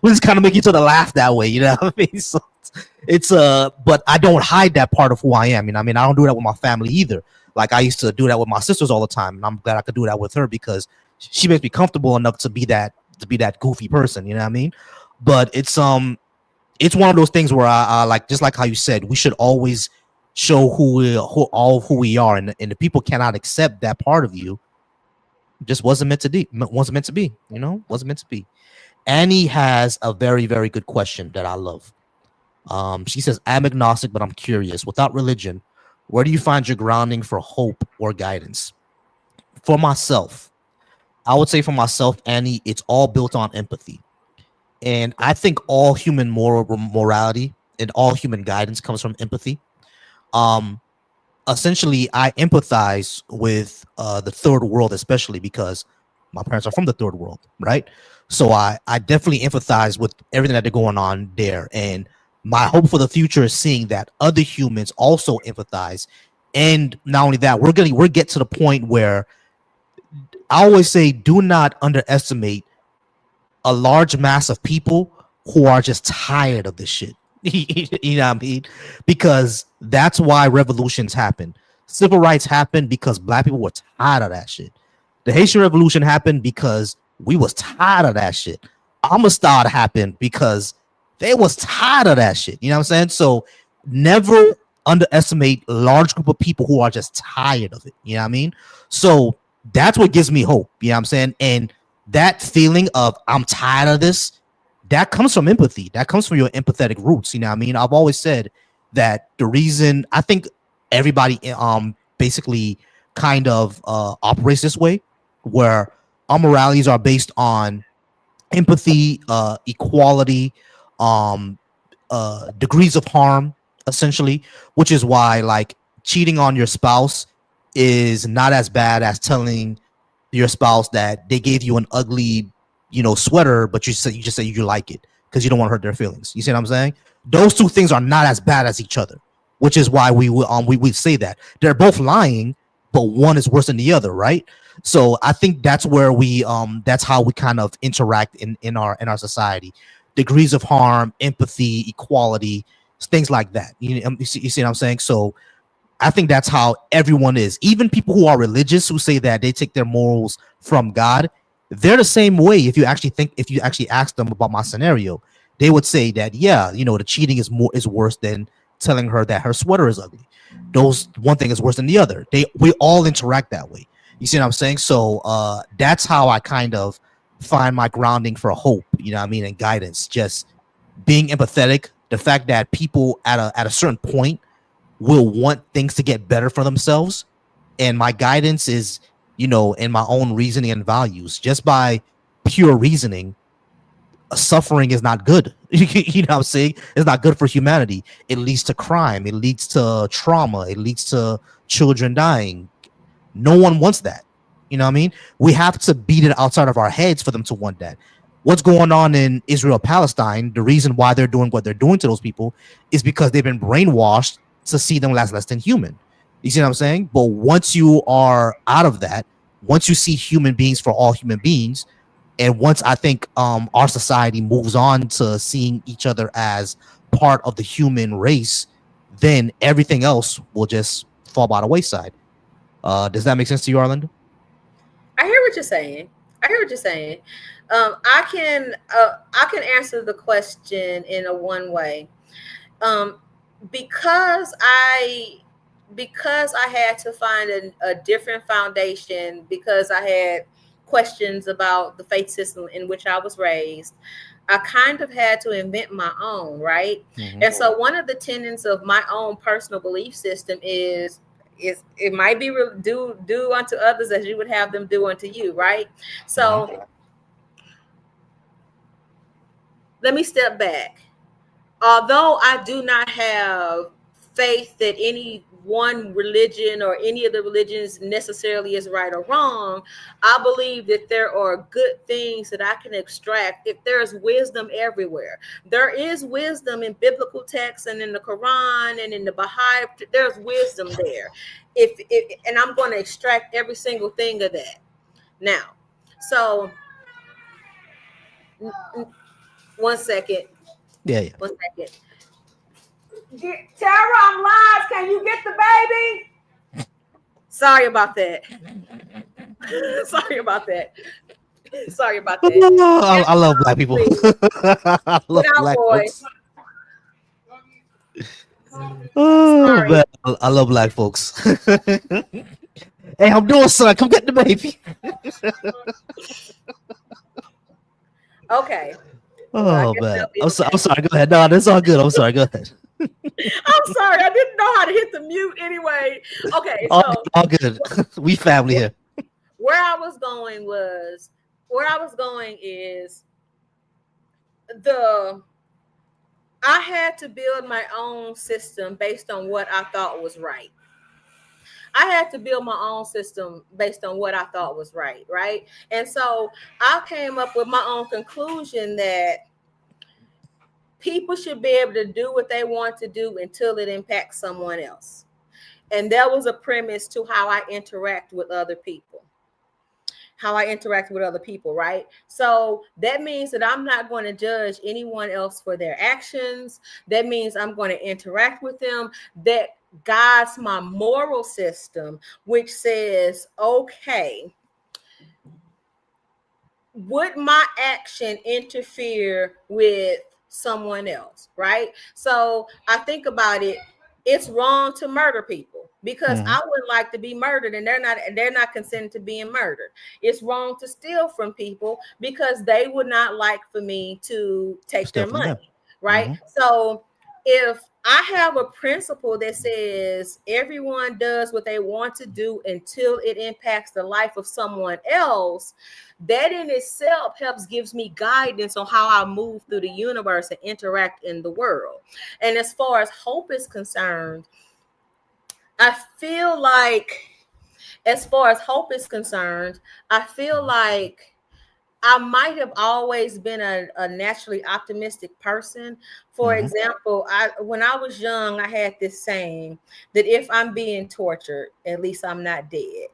We just kind of make each other laugh that way, you know what I mean? So it's but I don't hide that part of who I am. You know, what I mean, I don't do that with my family either. Like I used to do that with my sisters all the time, and I'm glad I could do that with her because she makes me comfortable enough to be that goofy person. You know what I mean? But it's one of those things where I like, just like how you said, we should always show who we are, and the people cannot accept that part of you. Just wasn't meant to be. Wasn't meant to be. Annie has a very very good question that I love. She says, "I'm agnostic, but I'm curious. Without religion, where do you find your grounding for hope or guidance?" For myself, I would say for myself, Annie, it's all built on empathy. And I think all human morality and all human guidance comes from empathy. Um, Essentially, I empathize with the third world, especially because my parents are from the third world, right? So I definitely empathize with everything that they're going on there. And my hope for the future is seeing that other humans also empathize. And not only that, we're get to the point where I always say, do not underestimate a large mass of people who are just tired of this shit. You know what I mean? Because that's why revolutions happen. Civil rights happened because black people were tired of that shit. The Haitian Revolution happened because we was tired of that shit. Amistad happened because they was tired of that shit. You know what I'm saying? So never underestimate a large group of people who are just tired of it. You know what I mean? So that's what gives me hope. You know what I'm saying? And that feeling of I'm tired of this, that comes from empathy. That comes from your empathetic roots. You know what I mean? I've always said that the reason I think everybody basically kind of operates this way, where our moralities are based on empathy, equality, um, degrees of harm, essentially, which is why like cheating on your spouse is not as bad as telling your spouse that they gave you an ugly, sweater, but you just say you like it because you don't want to hurt their feelings. You see what I'm saying? Those two things are not as bad as each other, which is why we say that they're both lying, but one is worse than the other, right? So I think that's where that's how we kind of interact in our society. Degrees of harm, empathy, equality, things like that. You see what I'm saying? So I think that's how everyone is. Even people who are religious who say that they take their morals from God, they're the same way. If you actually ask them about my scenario, they would say that, yeah, the cheating is worse than telling her that her sweater is ugly. Those one thing is worse than the other. We all interact that way. You see what I'm saying? So that's how I kind of find my grounding for hope, you know what I mean, and guidance. Just being empathetic, the fact that people at a certain point will want things to get better for themselves. And my guidance is, in my own reasoning and values. Just by pure reasoning, suffering is not good. You know what I'm saying? It's not good for humanity. It leads to crime. It leads to trauma. It leads to children dying. No one wants that. You know what I mean? We have to beat it outside of our heads for them to want that. What's going on in Israel, Palestine, the reason why they're doing what they're doing to those people is because they've been brainwashed to see them as less than human. You see what I'm saying? But once you are out of that, once you see human beings for all human beings, and once I think our society moves on to seeing each other as part of the human race, then everything else will just fall by the wayside. Does that make sense to you, Arlinda? I hear what you're saying. I hear what you're saying. I can answer the question in a one way. Um, because I had to find a different foundation, because I had questions about the faith system in which I was raised, I kind of had to invent my own, right? Mhm. And so one of the tenets of my own personal belief system is it might be do unto others as you would have them do unto you, right? So let me step back. Although I do not have faith that any one religion or any of the religions necessarily is right or wrong, I believe that there are good things that I can extract if there's wisdom everywhere. There is wisdom in biblical texts and in the Quran and in the Baha'i. There's wisdom there. And I'm going to extract every single thing of that. Now, so one second. Yeah, yeah. 1 second. Tara, I'm live. Can you get the baby? Sorry about that. Sorry about that. Sorry about that. I love black people. I love black folks. Oh, man, I love black folks. Hey, I'm doing, son. Come get the baby. Okay. Oh, man. I'm sorry. Go ahead. No, that's all good. I'm sorry. Go ahead. I'm sorry. I didn't know how to hit the mute anyway. Okay. All good. We family here. Where I was going is I had to build my own system based on what I thought was right. I had to build my own system based on what I thought was right, right? And so I came up with my own conclusion that people should be able to do what they want to do until it impacts someone else. And that was a premise to how I interact with other people. Right? So that means that I'm not going to judge anyone else for their actions. That means I'm going to interact with them. That guides my moral system, which says, okay, would my action interfere with someone else, right? So I think about it. It's wrong to murder people because I wouldn't like to be murdered, and they're not consenting to being murdered. It's wrong to steal from people because they would not like for me to take their money, right? So if I have a principle that says everyone does what they want to do until it impacts the life of someone else, that in itself helps gives me guidance on how I move through the universe and interact in the world. And as far as hope is concerned, I feel like as far as hope is concerned, I feel like I might have always been a naturally optimistic person. For Mm-hmm. example, when I was young, I had this saying that if I'm being tortured, at least I'm not dead.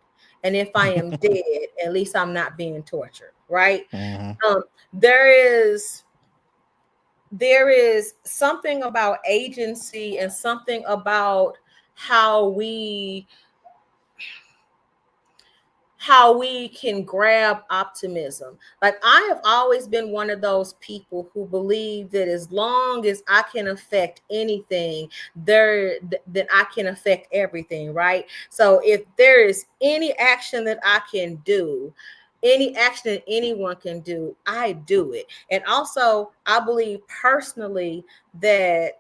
And if I am dead, at least I'm not being tortured, right? Mm-hmm. Um, there is there is something about agency and something about how we how we can grab optimism. Like I have always been one of those people who believe that as long as I can affect anything, that I can affect everything, right? So if there is any action that I can do, any action that anyone can do, I do it. And also, I believe personally that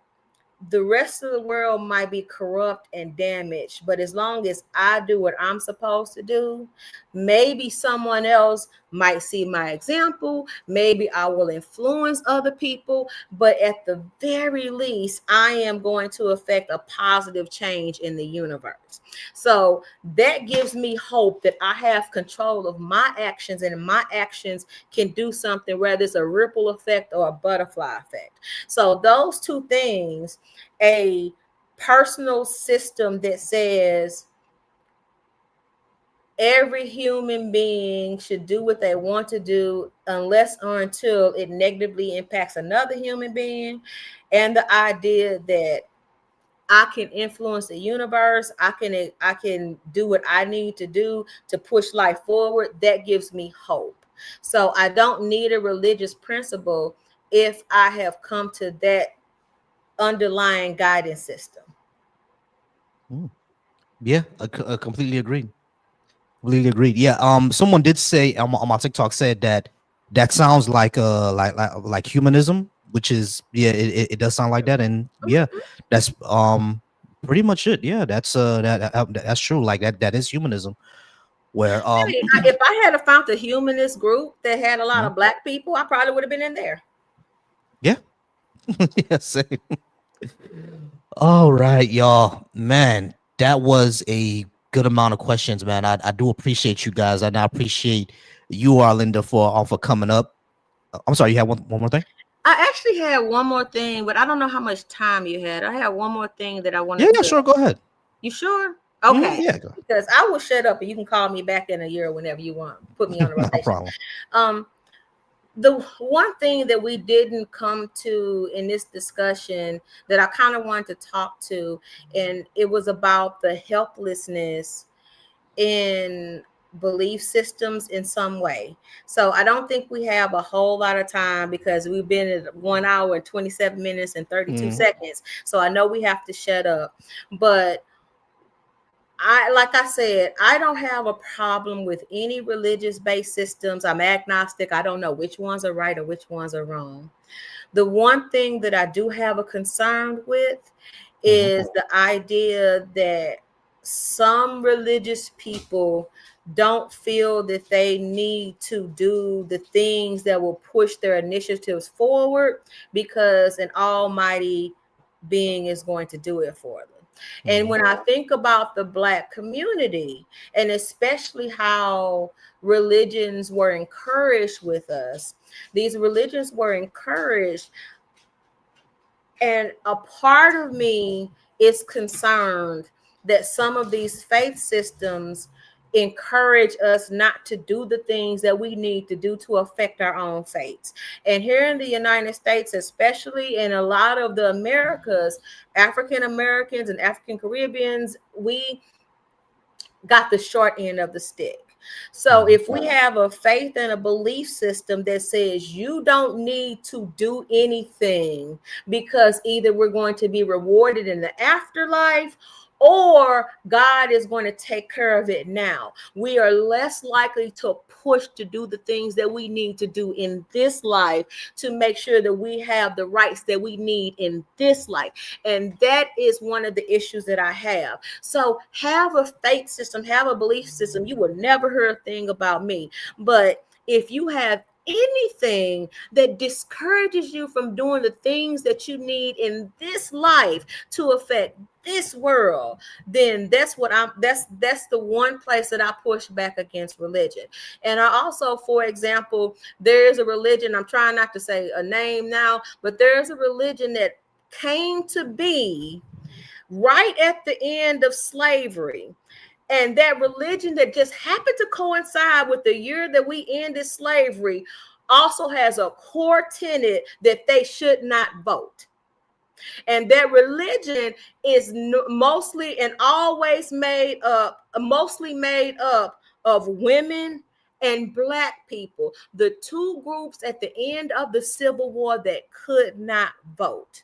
the rest of the world might be corrupt and damaged, but as long as I do what I'm supposed to do, maybe someone else might see my example, maybe I will influence other people, but at the very least I am going to affect a positive change in the universe. So that gives me hope that I have control of my actions, and my actions can do something, whether it's a ripple effect or a butterfly effect. So those two things, a personal system that says every human being should do what they want to do unless or until it negatively impacts another human being, and the idea that I can influence the universe, I can do what I need to do to push life forward, that gives me hope. So I don't need a religious principle if I have come to that underlying guidance system. Mm. Yeah, I completely agreed. Completely agreed. Yeah. Someone did say on my TikTok said that that sounds like like humanism, which is yeah, it does sound like that, and yeah, that's pretty much it. Yeah, that's true. Like that is humanism. Where I mean, if I had found a humanist group that had a lot mhm. of black people, I probably would have been in there. Yeah, yeah, same. All right, y'all. Man, that was a good amount of questions, man. I do appreciate you guys, and I appreciate you, Arlinda, for coming up. I'm sorry, you had one more thing? I actually had one more thing, but I don't know how much time you had. I had one more thing that I Yeah, wanted yeah, to. sure, go ahead. You sure? Okay. Yeah, go. Because I will shut up and you can call me back in a year whenever you want. Put me on a No rotation. problem. Um, the one thing that we didn't come to in this discussion that I kind of wanted to talk to, and it was about the helplessness in belief systems in some way. So I don't think we have a whole lot of time because we've been at 1 hour and 27 minutes and 32 Mhm. seconds. So I know we have to shut up. But like I said, I don't have a problem with any religious based systems. I'm agnostic. I don't know which ones are right or which ones are wrong. The one thing that I do have a concern with Mhm. is the idea that some religious people don't feel that they need to do the things that will push their initiatives forward because an almighty being is going to do it for them. And Mhm. when I think about the Black community, and especially how religions were encouraged with us, these religions were encouraged, and a part of me is concerned that some of these faith systems encourage us not to do the things that we need to do to affect our own fates. And here in the United States, especially in a lot of the Americas, African Americans and African Caribbeans, we got the short end of the stick. So Mhm. if we have a faith and a belief system that says you don't need to do anything because either we're going to be rewarded in the afterlife or God is going to take care of it now. We are less likely to push to do the things that we need to do in this life to make sure that we have the rights that we need in this life. And that is one of the issues that I have. So have a faith system, have a belief system. You will never hear a thing about me. But if you have anything that discourages you from doing the things that you need in this life to affect this world, then that's the one place that I push back against religion. And I also, for example, there's a religion, I'm trying not to say a name now, but there's a religion that came to be right at the end of slavery. And that religion that just happened to coincide with the year that we ended slavery also has a core tenet that they should not vote. And that religion is mostly and always mostly made up of women and Black people, the two groups at the end of the Civil War that could not vote.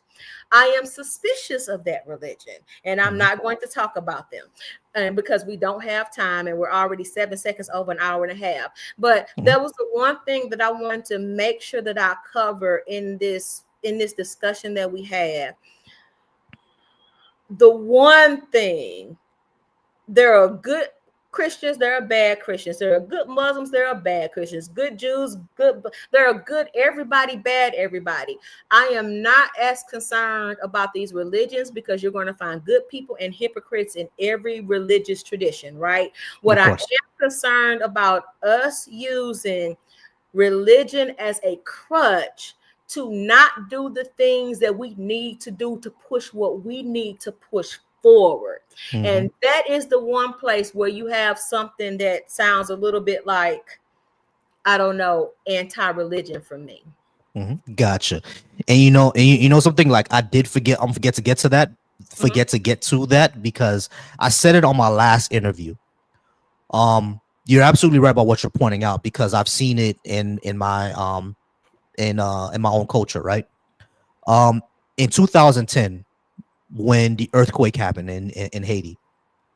I am suspicious of that religion, and I'm not going to talk about them, and because we don't have time, and we're already 7 seconds over an hour and a half. But that was the one thing that I wanted to make sure that I cover in this discussion that we have. The one thing, there are good Christians, there are bad Christians, there are good Muslims, there are bad Christians, good Jews, there are good everybody, bad everybody. I am not as concerned about these religions because you're going to find good people and hypocrites in every religious tradition, right? What I am concerned about us using religion as a crutch to not do the things that we need to do to push what we need to push forward. And that is the one place where you have something that sounds a little bit like, I don't know, anti-religion for me. Gotcha. And you know something, like I did forget to get to that, because I said it on my last interview. You're absolutely right about what you're pointing out, because I've seen it in my own culture, right? In 2010, when the earthquake happened in Haiti,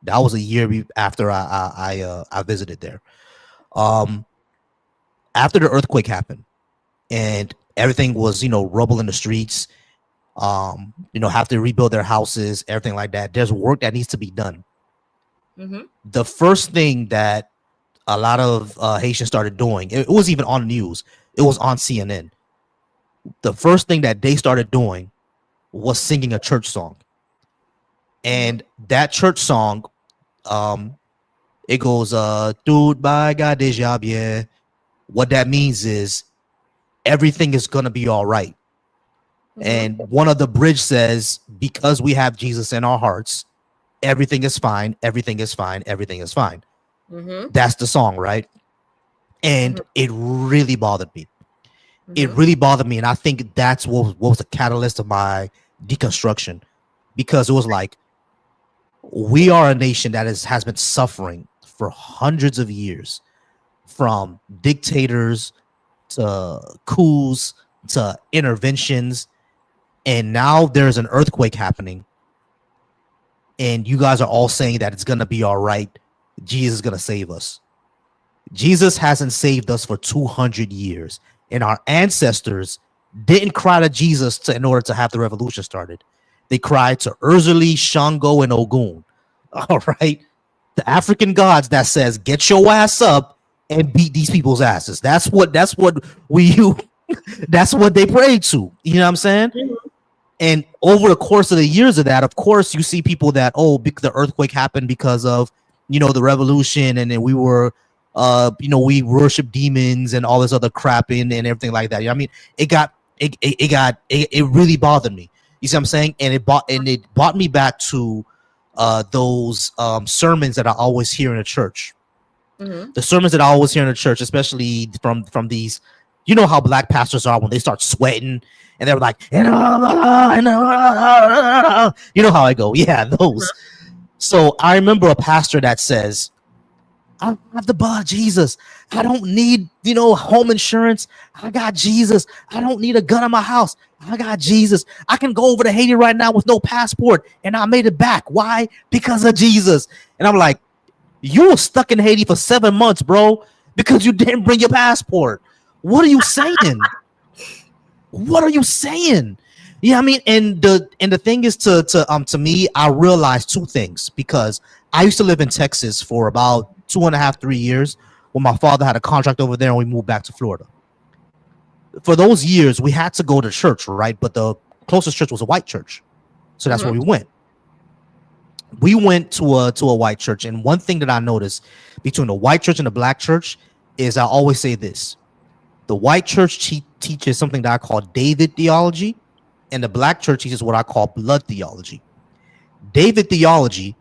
that was a year after I visited there. After the earthquake happened and everything was, rubble in the streets, have to rebuild their houses, everything like that. There's work that needs to be done. The first thing that a lot of Haitians started doing, it was even on the news, it was on CNN. The first thing that they started doing was singing a church song. And that church song, it goes, Dude, by God, déjà bien. What that means is everything is going to be all right. And one of the bridge says, because we have Jesus in our hearts, everything is fine, everything is fine, everything is fine. That's the song, right? And it really bothered me. It really bothered me. And I think that's what was the catalyst of my deconstruction, because it was like, we are a nation that has been suffering for hundreds of years, from dictators to coups to interventions. And now there's an earthquake happening. And you guys are all saying that it's going to be all right. Jesus is going to save us. Jesus hasn't saved us for 200 years. And our ancestors didn't cry to Jesus in order to have the revolution started. They cried to Urzuli, Shango, and Ogun. All right. The African gods that says, get your ass up and beat these people's asses. That's what that's what they prayed to. You know what I'm saying? And over the course of the years of that, of course, you see people that, the earthquake happened because of, the revolution. And then we were, we worship demons and all this other crap and everything like that. You know what I mean? It really bothered me. You see what I'm saying? And it brought me back to those sermons that I always hear in a church. The sermons that I always hear in a church, especially from these, you know how Black pastors are when they start sweating and they're like, you know how I go. Yeah, those. So I remember a pastor that says, I have the blood of Jesus. I don't need, home insurance. I got Jesus. I don't need a gun in my house. I got Jesus. I can go over to Haiti right now with no passport and I made it back. Why? Because of Jesus. And I'm like, you were stuck in Haiti for 7 months, bro, because you didn't bring your passport. What are you saying? What are you saying? Yeah, I mean, and the thing is to me, I realized two things because I used to live in Texas for about 2.5, 3 years when my father had a contract over there and we moved back to Florida. For those years, we had to go to church, right? But the closest church was a white church. So that's where we went. We went to a white church, and one thing that I noticed between the white church and the black church is I always say this: the white church teaches something that I call David theology, and the black church teaches what I call blood theology. David theology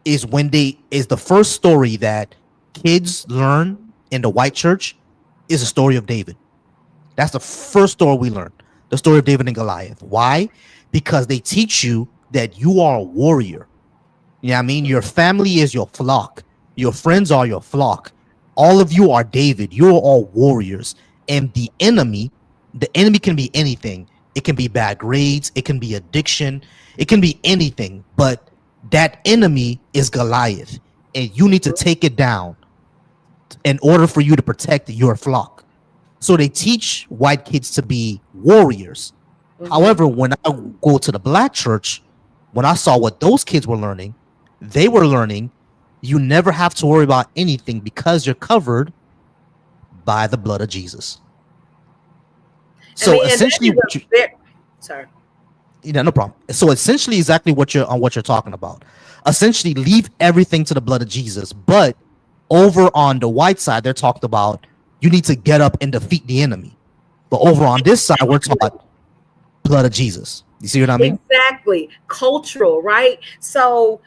is the first story that kids learn in the white church is a story of David. That's the first story we learn, the story of David and Goliath. Why? Because they teach you that you are a warrior. You know what I mean? Your family is your flock. Your friends are your flock. All of you are David. You're all warriors. And the enemy can be anything. It can be bad grades. It can be addiction. It can be anything. But that enemy is Goliath. And you need to take it down in order for you to protect your flock. So they teach white kids to be warriors. However, when I go to the black church, when I saw what those kids were learning, they were learning you never have to worry about anything because you're covered by the blood of Jesus. So essentially, sorry. No problem. So essentially, exactly what you're talking about. Essentially, leave everything to the blood of Jesus. But over on the white side, they're talked about you need to get up and defeat the enemy. But over on this side, we're taught blood of Jesus. You see what I mean? Exactly. Cultural, right? So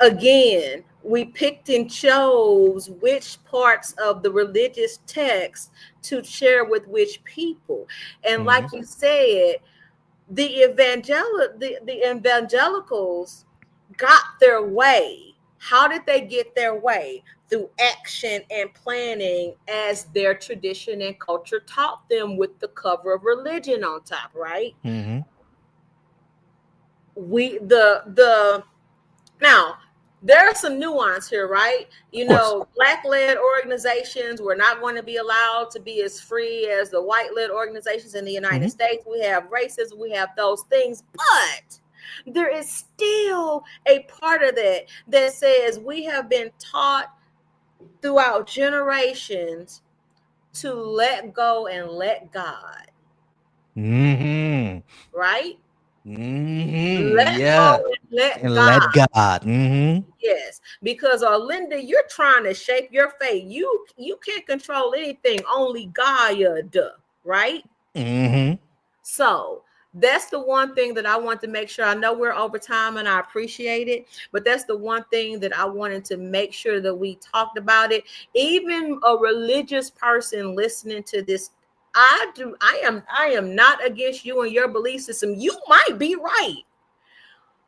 again, we picked and chose which parts of the religious text to share with which people. And like you said, the evangelicals got their way. How did they get their way? Through action and planning, as their tradition and culture taught them, with the cover of religion on top, right? Now there's some nuance here, right? Black-led organizations were not going to be allowed to be as free as the white-led organizations in the United States. We have racism, we have those things, but there is still a part of that says we have been taught throughout generations to let go and let God. Right? Let go and let God. Yes, because Arlinda, you're trying to shape your fate. You can't control anything, only God, right? So that's the one thing that I want to make sure. I know we're over time and I appreciate it, but that's the one thing that I wanted to make sure that we talked about it. Even a religious person listening to this, I am not against you and your belief system. You might be right,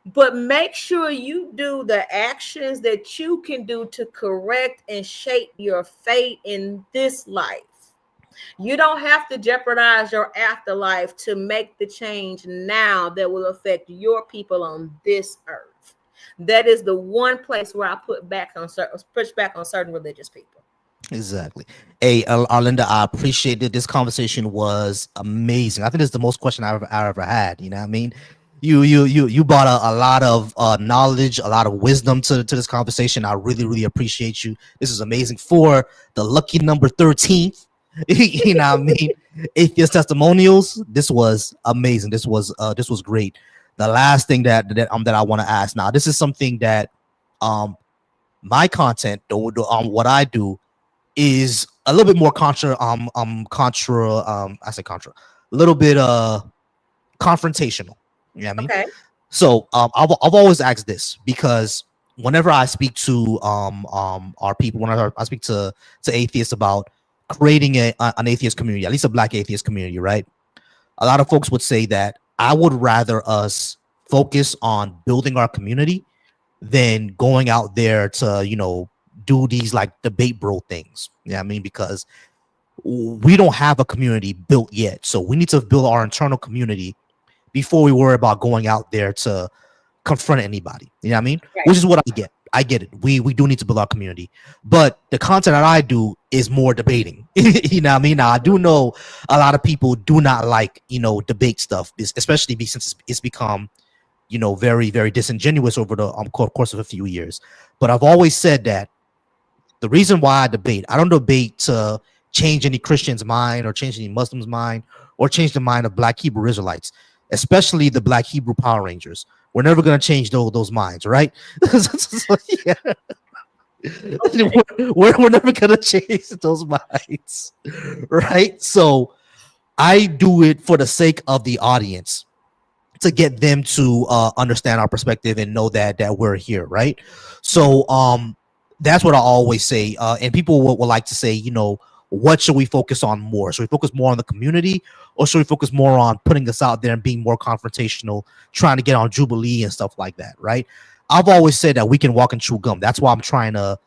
but make sure you do the actions that you can do to correct and shape your fate in this life. You don't have to jeopardize your afterlife to make the change now that will affect your people on this earth. That is the one place where I push back on certain religious people. Exactly. Hey, Arlinda, I appreciate that this conversation was amazing. I think it's the most question I ever had. You know what I mean? You brought a lot of knowledge, a lot of wisdom to this conversation. I really, really appreciate you. This is amazing for the lucky number 13th. You know what I mean? Atheist testimonials. This was amazing. This was great. The last thing that I want to ask now. This is something that my content, what I do, is a little bit more a little bit confrontational. You know what I mean? Okay. So I've always asked this because whenever I speak to our people, whenever I speak to atheists about creating an atheist community, at least a Black atheist community, right? A lot of folks would say that I would rather us focus on building our community than going out there to do these like debate bro things. Yeah, I mean, because we don't have a community built yet, so we need to build our internal community before we worry about going out there to confront anybody. You know what I mean? Right. Which is what I get. I get it. We do need to build our community, but the content that I do is more debating. You know what I mean? Now I do know a lot of people do not like, you know, debate stuff, especially since it's become, you know, very, very disingenuous over the course of a few years. But I've always said that the reason why I don't debate to change any Christian's mind or change any Muslim's mind or change the mind of Black Hebrew Israelites, especially the Black Hebrew Power Rangers. We're never going to change those minds, right? So, yeah. Okay. We're never going to change those minds, right? So I do it for the sake of the audience, to get them to understand our perspective and know that we're here, right? So that's what I always say. And people will like to say, you know, what should we focus on more? Should we focus more on the community, or should we focus more on putting us out there and being more confrontational, trying to get on Jubilee and stuff like that, right? I've always said that we can walk and chew gum. That's why I'm trying to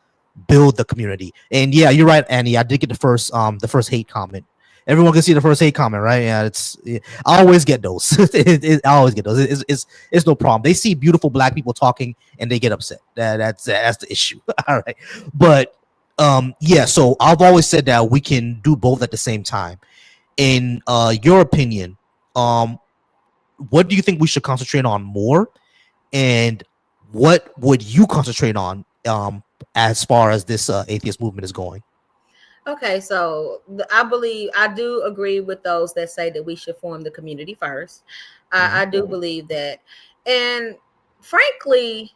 build the community. And yeah, you're right, Annie. I did get the first hate comment. Everyone can see the first hate comment, right? Yeah, I always get those. I always get those. It's no problem. They see beautiful Black people talking and they get upset. That's the issue. All right, but yeah. So I've always said that we can do both at the same time. In your opinion, what do you think we should concentrate on more, and what would you concentrate on as far as this atheist movement is going? Okay, so I do agree with those that say that we should form the community first. I do believe that, and frankly,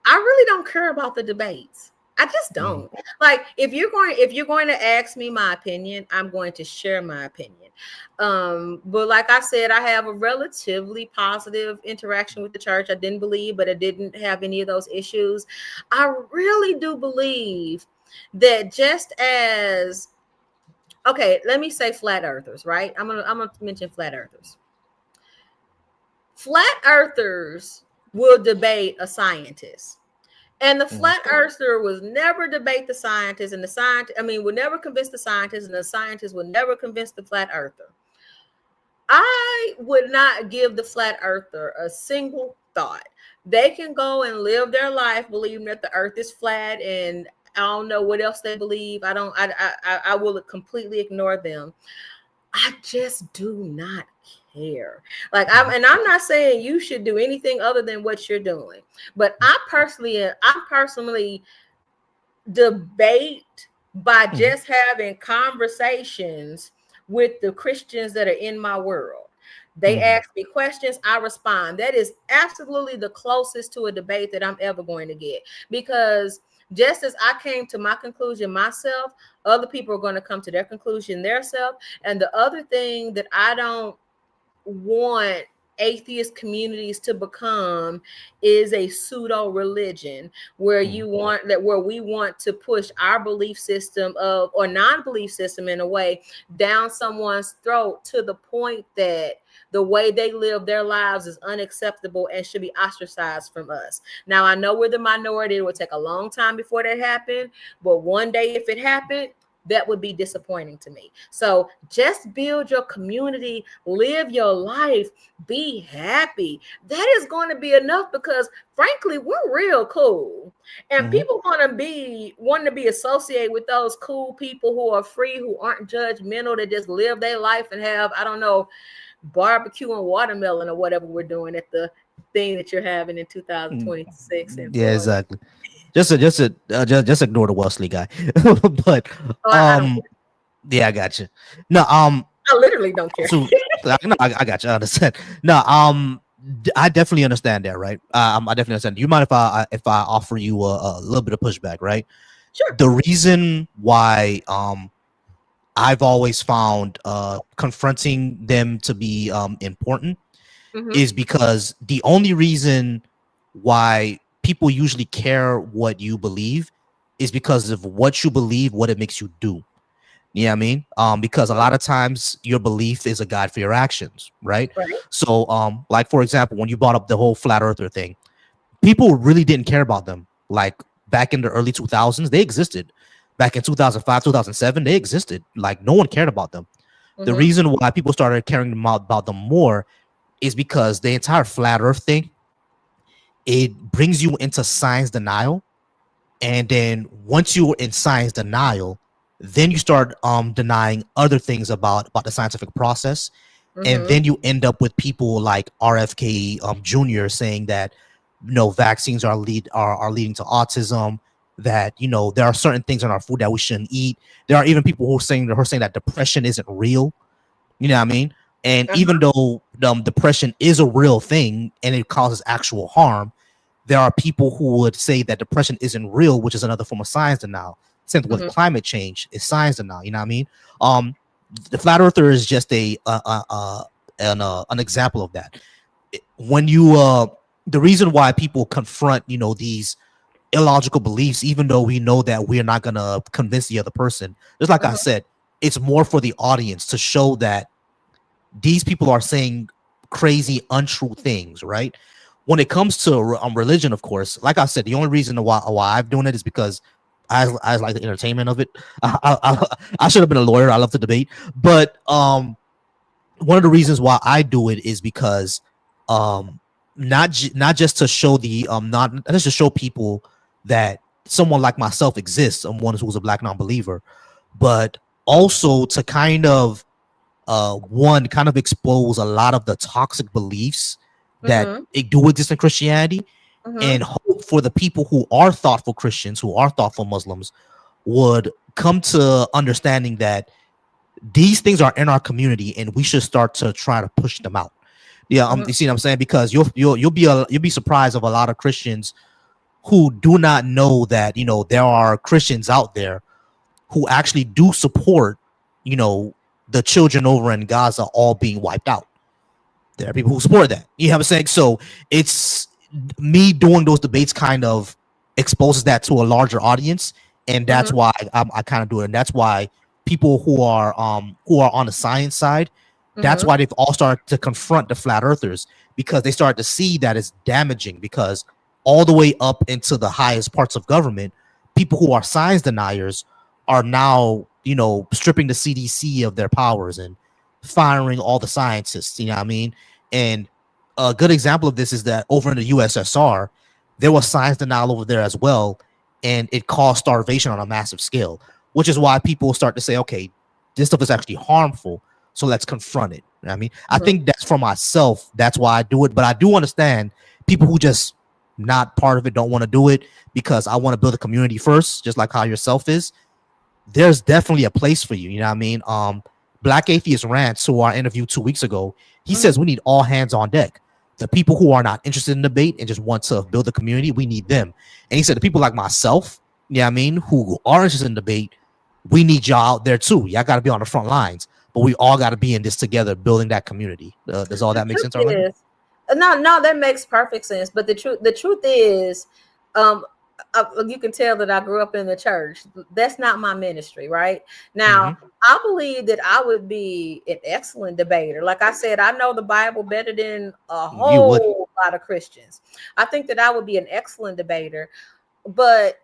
I really don't care about the debates. I just don't. Like, if you're going to ask me my opinion, I'm going to share my opinion. But like I said, I have a relatively positive interaction with the church. I didn't believe, but I didn't have any of those issues. I really do believe that just as, okay, let me say flat earthers, right? I'm gonna mention flat earthers. Flat earthers will debate a scientist. And the flat earther will never debate the scientist, and will never convince the scientist, and the scientist will never convince the flat earther. I would not give the flat earther a single thought. They can go and live their life believing that the earth is flat, and I don't know what else they believe. I will completely ignore them. I just do not care. Like, I'm not saying you should do anything other than what you're doing, but I personally debate by just having conversations with the Christians that are in my world. They ask me questions, I respond. That is absolutely the closest to a debate that I'm ever going to get, because just as I came to my conclusion myself, other people are going to come to their conclusion themselves. And the other thing that I don't want atheist communities to become is a pseudo religion where we want to push our belief system or non-belief system in a way down someone's throat to the point that the way they live their lives is unacceptable and should be ostracized from us. Now, I know we're the minority. It will take a long time before that happened, but one day if it happened, that would be disappointing to me. So just build your community, live your life, be happy. That is going to be enough, because frankly, we're real cool. And people want to be associated with those cool people who are free, who aren't judgmental, that just live their life and have, I don't know, barbecue and watermelon or whatever we're doing at the thing that you're having in 2026. Yeah, exactly. Just ignore the Wesley guy. But yeah, I got you. No, I literally don't care. So, I got you. I understand. No, I definitely understand that, right? I definitely understand. Do you mind if I offer you a little bit of pushback, right? Sure. The reason why I've always found confronting them to be important is because the only reason why people usually care what you believe is because of what you believe, what it makes you do. You know what I mean? Because a lot of times your belief is a guide for your actions, right? So, like, for example, when you brought up the whole flat earther thing, people really didn't care about them like back in the early 2000s, they existed. Back in 2005, 2007, they existed. Like, no one cared about them. The Mm-hmm. reason why people started caring about them more is because the entire flat earth thing, it brings you into science denial. And then once you're in science denial, then you start denying other things about the scientific process. And Mm-hmm. then you end up with people like RFK Jr. saying that, vaccines are leading to autism, that, there are certain things in our food that we shouldn't eat. There are even people who are saying that depression isn't real. You know what I mean? And even Uh-huh. though depression is a real thing and it causes actual harm, there are people who would say that depression isn't real, which is another form of science denial. Same with Mm-hmm. climate change, is science denial. You know what I mean? Um, the flat earther is just an example of that. When you the reason why people confront these illogical beliefs, even though we know that we're not gonna convince the other person, just like I Mm-hmm. said, it's more for the audience to show that these people are saying crazy, untrue things, right? When it comes to religion, of course, like I said, the only reason why I'm doing it is because I like the entertainment of it. I should have been a lawyer. I love to debate, but one of the reasons why I do it is because um not just to show not just to show people that someone like myself exists, someone who's a black non-believer, but also to kind of one kind of expose a lot of the toxic beliefs that Mm-hmm. it do exist in Christianity, Mm-hmm. and hope for the people who are thoughtful Christians, who are thoughtful Muslims, would come to understanding that these things are in our community and we should start to try to push them out. Yeah, Mm-hmm. you see what I'm saying? Because you'll be surprised of a lot of Christians who do not know that there are Christians out there who actually do support you know the children over in Gaza all being wiped out. There are people who support that. You know what I'm saying? So it's me doing those debates kind of exposes that to a larger audience, and that's Mm-hmm. why I kind of do it. And that's why people who are on the science side, that's Mm-hmm. why they've all started to confront the flat earthers, because they start to see that it's damaging. Because all the way up into the highest parts of government, people who are science deniers are now stripping the CDC of their powers and firing all the scientists. You know what I mean? And a good example of this is that over in the USSR, there was science denial over there as well, and it caused starvation on a massive scale, which is why people start to say, okay, this stuff is actually harmful, so let's confront it. You know what I mean? I Mm-hmm. think that's for myself. That's why I do it. But I do understand people who just not part of it don't want to do it because I want to build a community first, just like how yourself is. There's definitely a place for you. You know what I mean? Black Atheist Rants, who I interviewed 2 weeks ago, he Mm-hmm. says we need all hands on deck. The people who are not interested in debate and just want to build a community, we need them. And he said the people like myself, you know what I mean, who are interested in debate, we need y'all out there too. Y'all got to be on the front lines, but we all got to be in this together, building that community. Does all The that make truth sense, Arlinda? is, no, that makes perfect sense. But the truth is, um, you can tell that I grew up in the church. That's not my ministry, right? Mm-hmm. Now, I believe that I would be an excellent debater. Like I said, I know the Bible better than a You would. whole lot of Christians. I think that I would be an excellent debater, but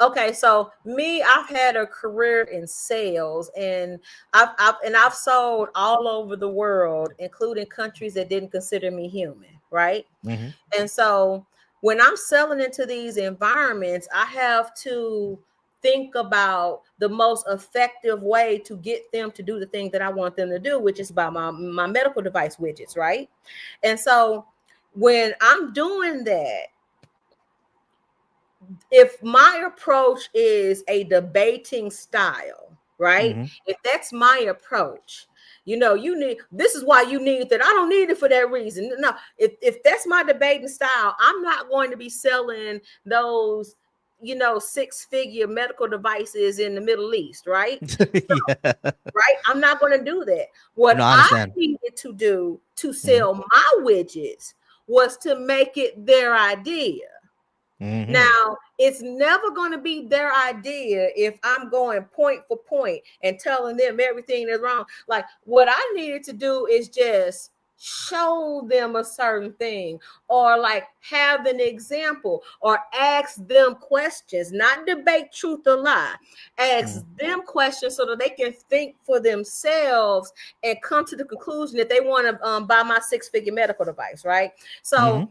okay, so me, I've had a career in sales, and I've sold all over the world, including countries that didn't consider me human, right? Mm-hmm. And so when I'm selling into these environments, I have to think about the most effective way to get them to do the thing that I want them to do, which is about my medical device widgets, right? And so when I'm doing that, if my approach is a debating style, right? Mm-hmm. If that's my approach, you need this is why you need that. I don't need it for that reason. No, if that's my debating style, I'm not going to be selling those, six-figure medical devices in the Middle East, right? Yeah. Right? I'm not going to do that. What No, I I understand. needed to do to Mm-hmm. sell my widgets was to make it their idea. Mm-hmm. Now, it's never going to be their idea if I'm going point for point and telling them everything that's wrong. Like, what I needed to do is just show them a certain thing, or like have an example, or ask them questions, not debate truth or lie. Ask them questions so that they can think for themselves and come to the conclusion that they want to buy my 6-figure medical device, right? So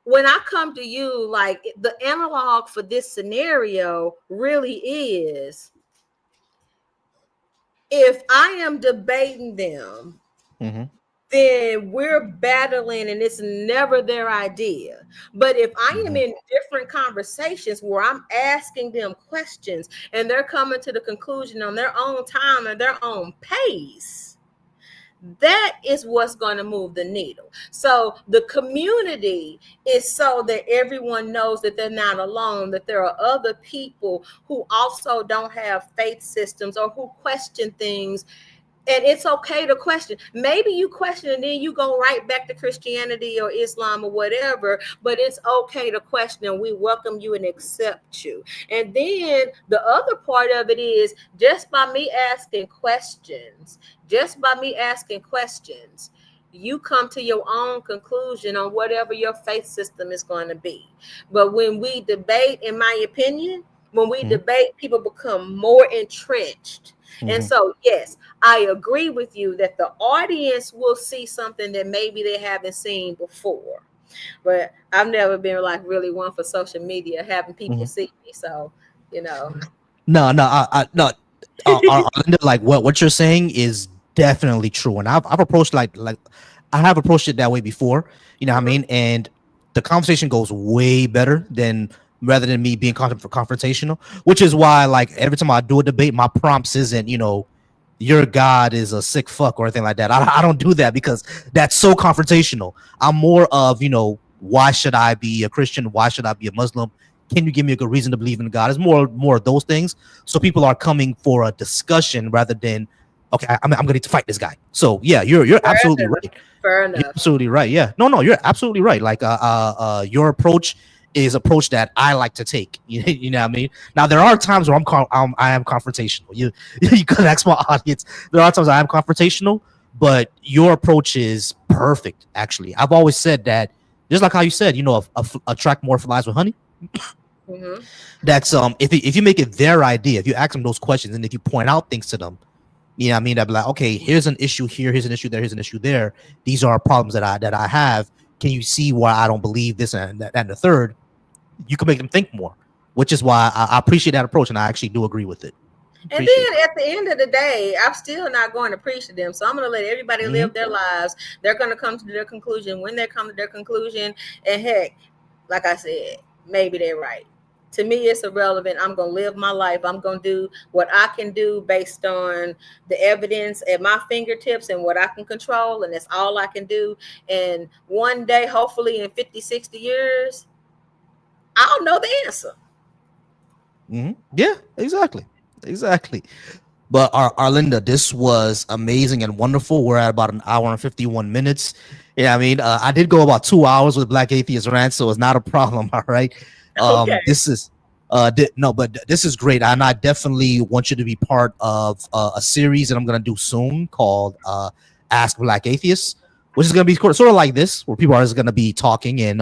when I come to you, like the analog for this scenario really is, if I am debating them, then we're battling and it's never their idea. But if I am in different conversations where I'm asking them questions and they're coming to the conclusion on their own time and their own pace, that is what's going to move the needle. So the community is so that everyone knows that they're not alone, that there are other people who also don't have faith systems or who question things. And it's okay to question. Maybe you question and then you go right back to Christianity or Islam or whatever, but it's okay to question, and we welcome you and accept you. And then the other part of it is, just by me asking questions, you come to your own conclusion on whatever your faith system is going to be. But when we debate, in my opinion, when we debate, people become more entrenched. And so, yes, I agree with you that the audience will see something that maybe they haven't seen before. But I've never been like really one for social media, having people see me. So, you know. No, Arlinda, like what you're saying is definitely true, and I've approached like I have approached it that way before. You know what I mean? And the conversation goes way better than rather than me being confrontational, which is why like every time I do a debate, my prompts isn't your God is a sick fuck or anything like that. I don't do that because that's so confrontational. I'm more of why should I be a Christian? Why should I be a Muslim? Can you give me a good reason to believe in God? It's more of those things. So people are coming for a discussion rather than, okay, I'm gonna need to fight this guy. So yeah, you're absolutely right. Fair enough. You're absolutely right. Yeah. No, you're absolutely right. Like your approach is approach that I like to take. You know what I mean? Now there are times where I am confrontational. You could ask my audience. There are times I am confrontational, but your approach is perfect. Actually, I've always said that, just like how you said, attract more flies with honey. That's if you make it their idea, if you ask them those questions, and if you point out things to them, you know what I mean, I'd be like, okay, here's an issue here, here's an issue there, here's an issue there. These are problems that I have. Can you see why I don't believe this and that and the third? You can make them think more, which is why I appreciate that approach, and I actually do agree with it. And then at the end of the day, I'm still not going to preach to them. So I'm going to let everybody live their lives. They're going to come to their conclusion when they come to their conclusion. And heck, like I said, maybe they're right. To me, it's irrelevant. I'm going to live my life. I'm going to do what I can do based on the evidence at my fingertips and what I can control. And that's all I can do. And one day, hopefully in 50, 60 years, I'll know the answer. Yeah, exactly. But Arlinda, this was amazing and wonderful. We're at about an hour and 51 minutes. Yeah, I mean, I did go about 2 hours with Black Atheist Rant, so it's not a problem. All right. Okay. This is but this is great, and I definitely want you to be part of a series that I'm gonna do soon called Ask Black Atheists, which is gonna be sort of like this, where people are just gonna be talking and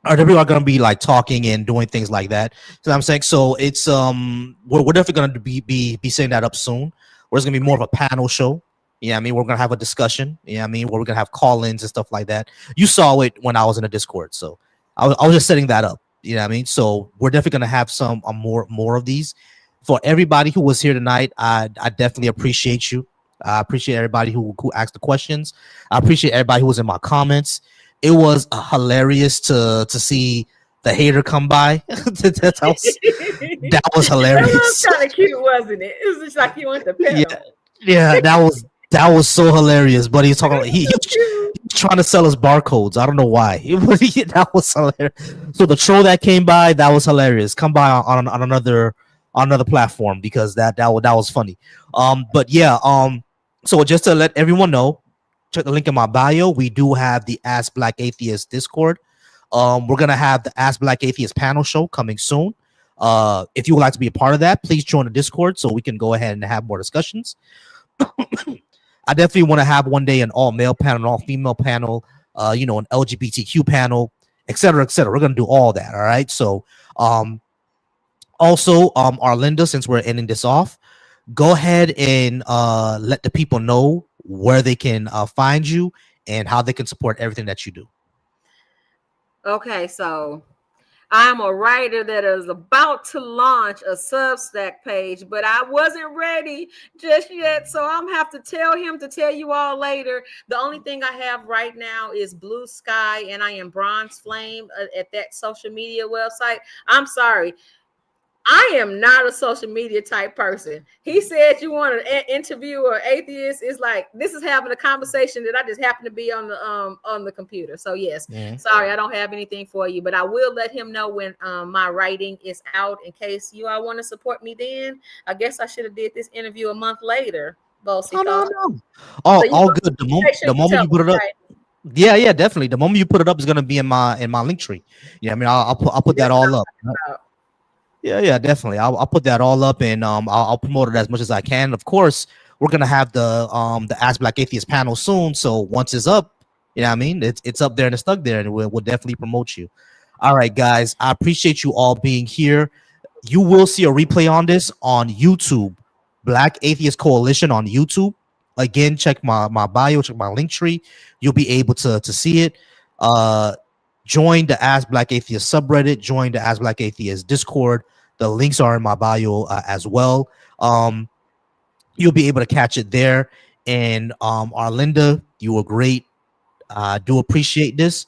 or people are going to be like talking and doing things like that. So I'm saying, so it's we're definitely going to be setting that up soon. Where it's going to be more of a panel show. Yeah, I mean, we're going to have a discussion. Yeah, I mean, where we're going to have call-ins and stuff like that. You saw it when I was in the Discord, so I was just setting that up. You know what I mean? So we're definitely going to have some more of these. For everybody who was here tonight, I definitely appreciate you. I appreciate everybody who asked the questions. I appreciate everybody who was in my comments. It was hilarious to see the hater come by. that was hilarious. That was kind of cute, wasn't it? It was just like you went to pet him. Yeah, that was so hilarious. But he's talking like he was trying to sell us barcodes. I don't know why. That was hilarious. So the troll that came by, that was hilarious. Come by on another platform because that was funny. But yeah, so just to let everyone know, check the link in my bio. We do have the Ask Black Atheist Discord. We're gonna have the Ask Black Atheist panel show coming soon. If you would like to be a part of that, please join the Discord so we can go ahead and have more discussions. I definitely want to have one day an all male panel, an all female panel, you know, an LGBTQ panel, et cetera, et cetera. We're gonna do all that. All right. So also Arlinda, since we're ending this off, go ahead and let the people know where they can find you and how they can support everything that you do. Okay, so I'm a writer that is about to launch a Substack page, but I wasn't ready just yet. So I'm have to tell him to tell you all later. The only thing I have right now is Blue Sky, and I am Bronze Flame at that social media website. I'm sorry. I am not a social media type person. He said you want to interview an atheist. It's like this is having a conversation that I just happen to be on the computer. So yes, sorry, I don't have anything for you, but I will let him know when my writing is out in case you all want to support me. Then I guess I should have did this interview a month later. Bossy, No. So All good. The moment you put it up. right? Yeah, definitely. The moment you put it up is gonna be in my link tree. Yeah, I mean, I'll put that all up. Yeah, definitely. I'll put that all up, and I'll promote it as much as I can. Of course, we're gonna have the Ask Black Atheist panel soon. So once it's up, you know what I mean, it's up there and it's stuck there, and we'll definitely promote you. All right, guys, I appreciate you all being here. You will see a replay on this on YouTube, Black Atheist Coalition on YouTube. Again, check my bio, check my link tree. You'll be able to see it. Join the Ask Black Atheist subreddit. Join the Ask Black Atheist Discord. The links are in my bio as well. You'll be able to catch it there. And Arlinda, you were great. I do appreciate this.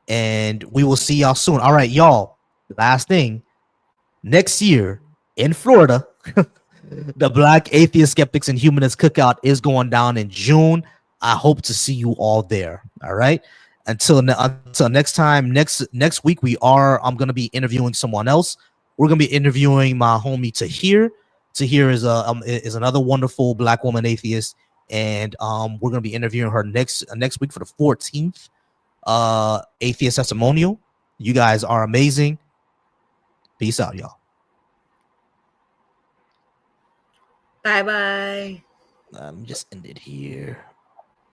And we will see y'all soon. All right, y'all. Last thing. Next year in Florida, the Black Atheist Skeptics and Humanists Cookout is going down in June. I hope to see you all there. All right. Until next time, next week I'm gonna be interviewing someone else. We're gonna be interviewing my homie Tahir. Tahir is another wonderful Black woman atheist, and we're gonna be interviewing her next week for the 14th atheist testimonial. You guys are amazing. Peace out, y'all. Bye bye. Just end it here.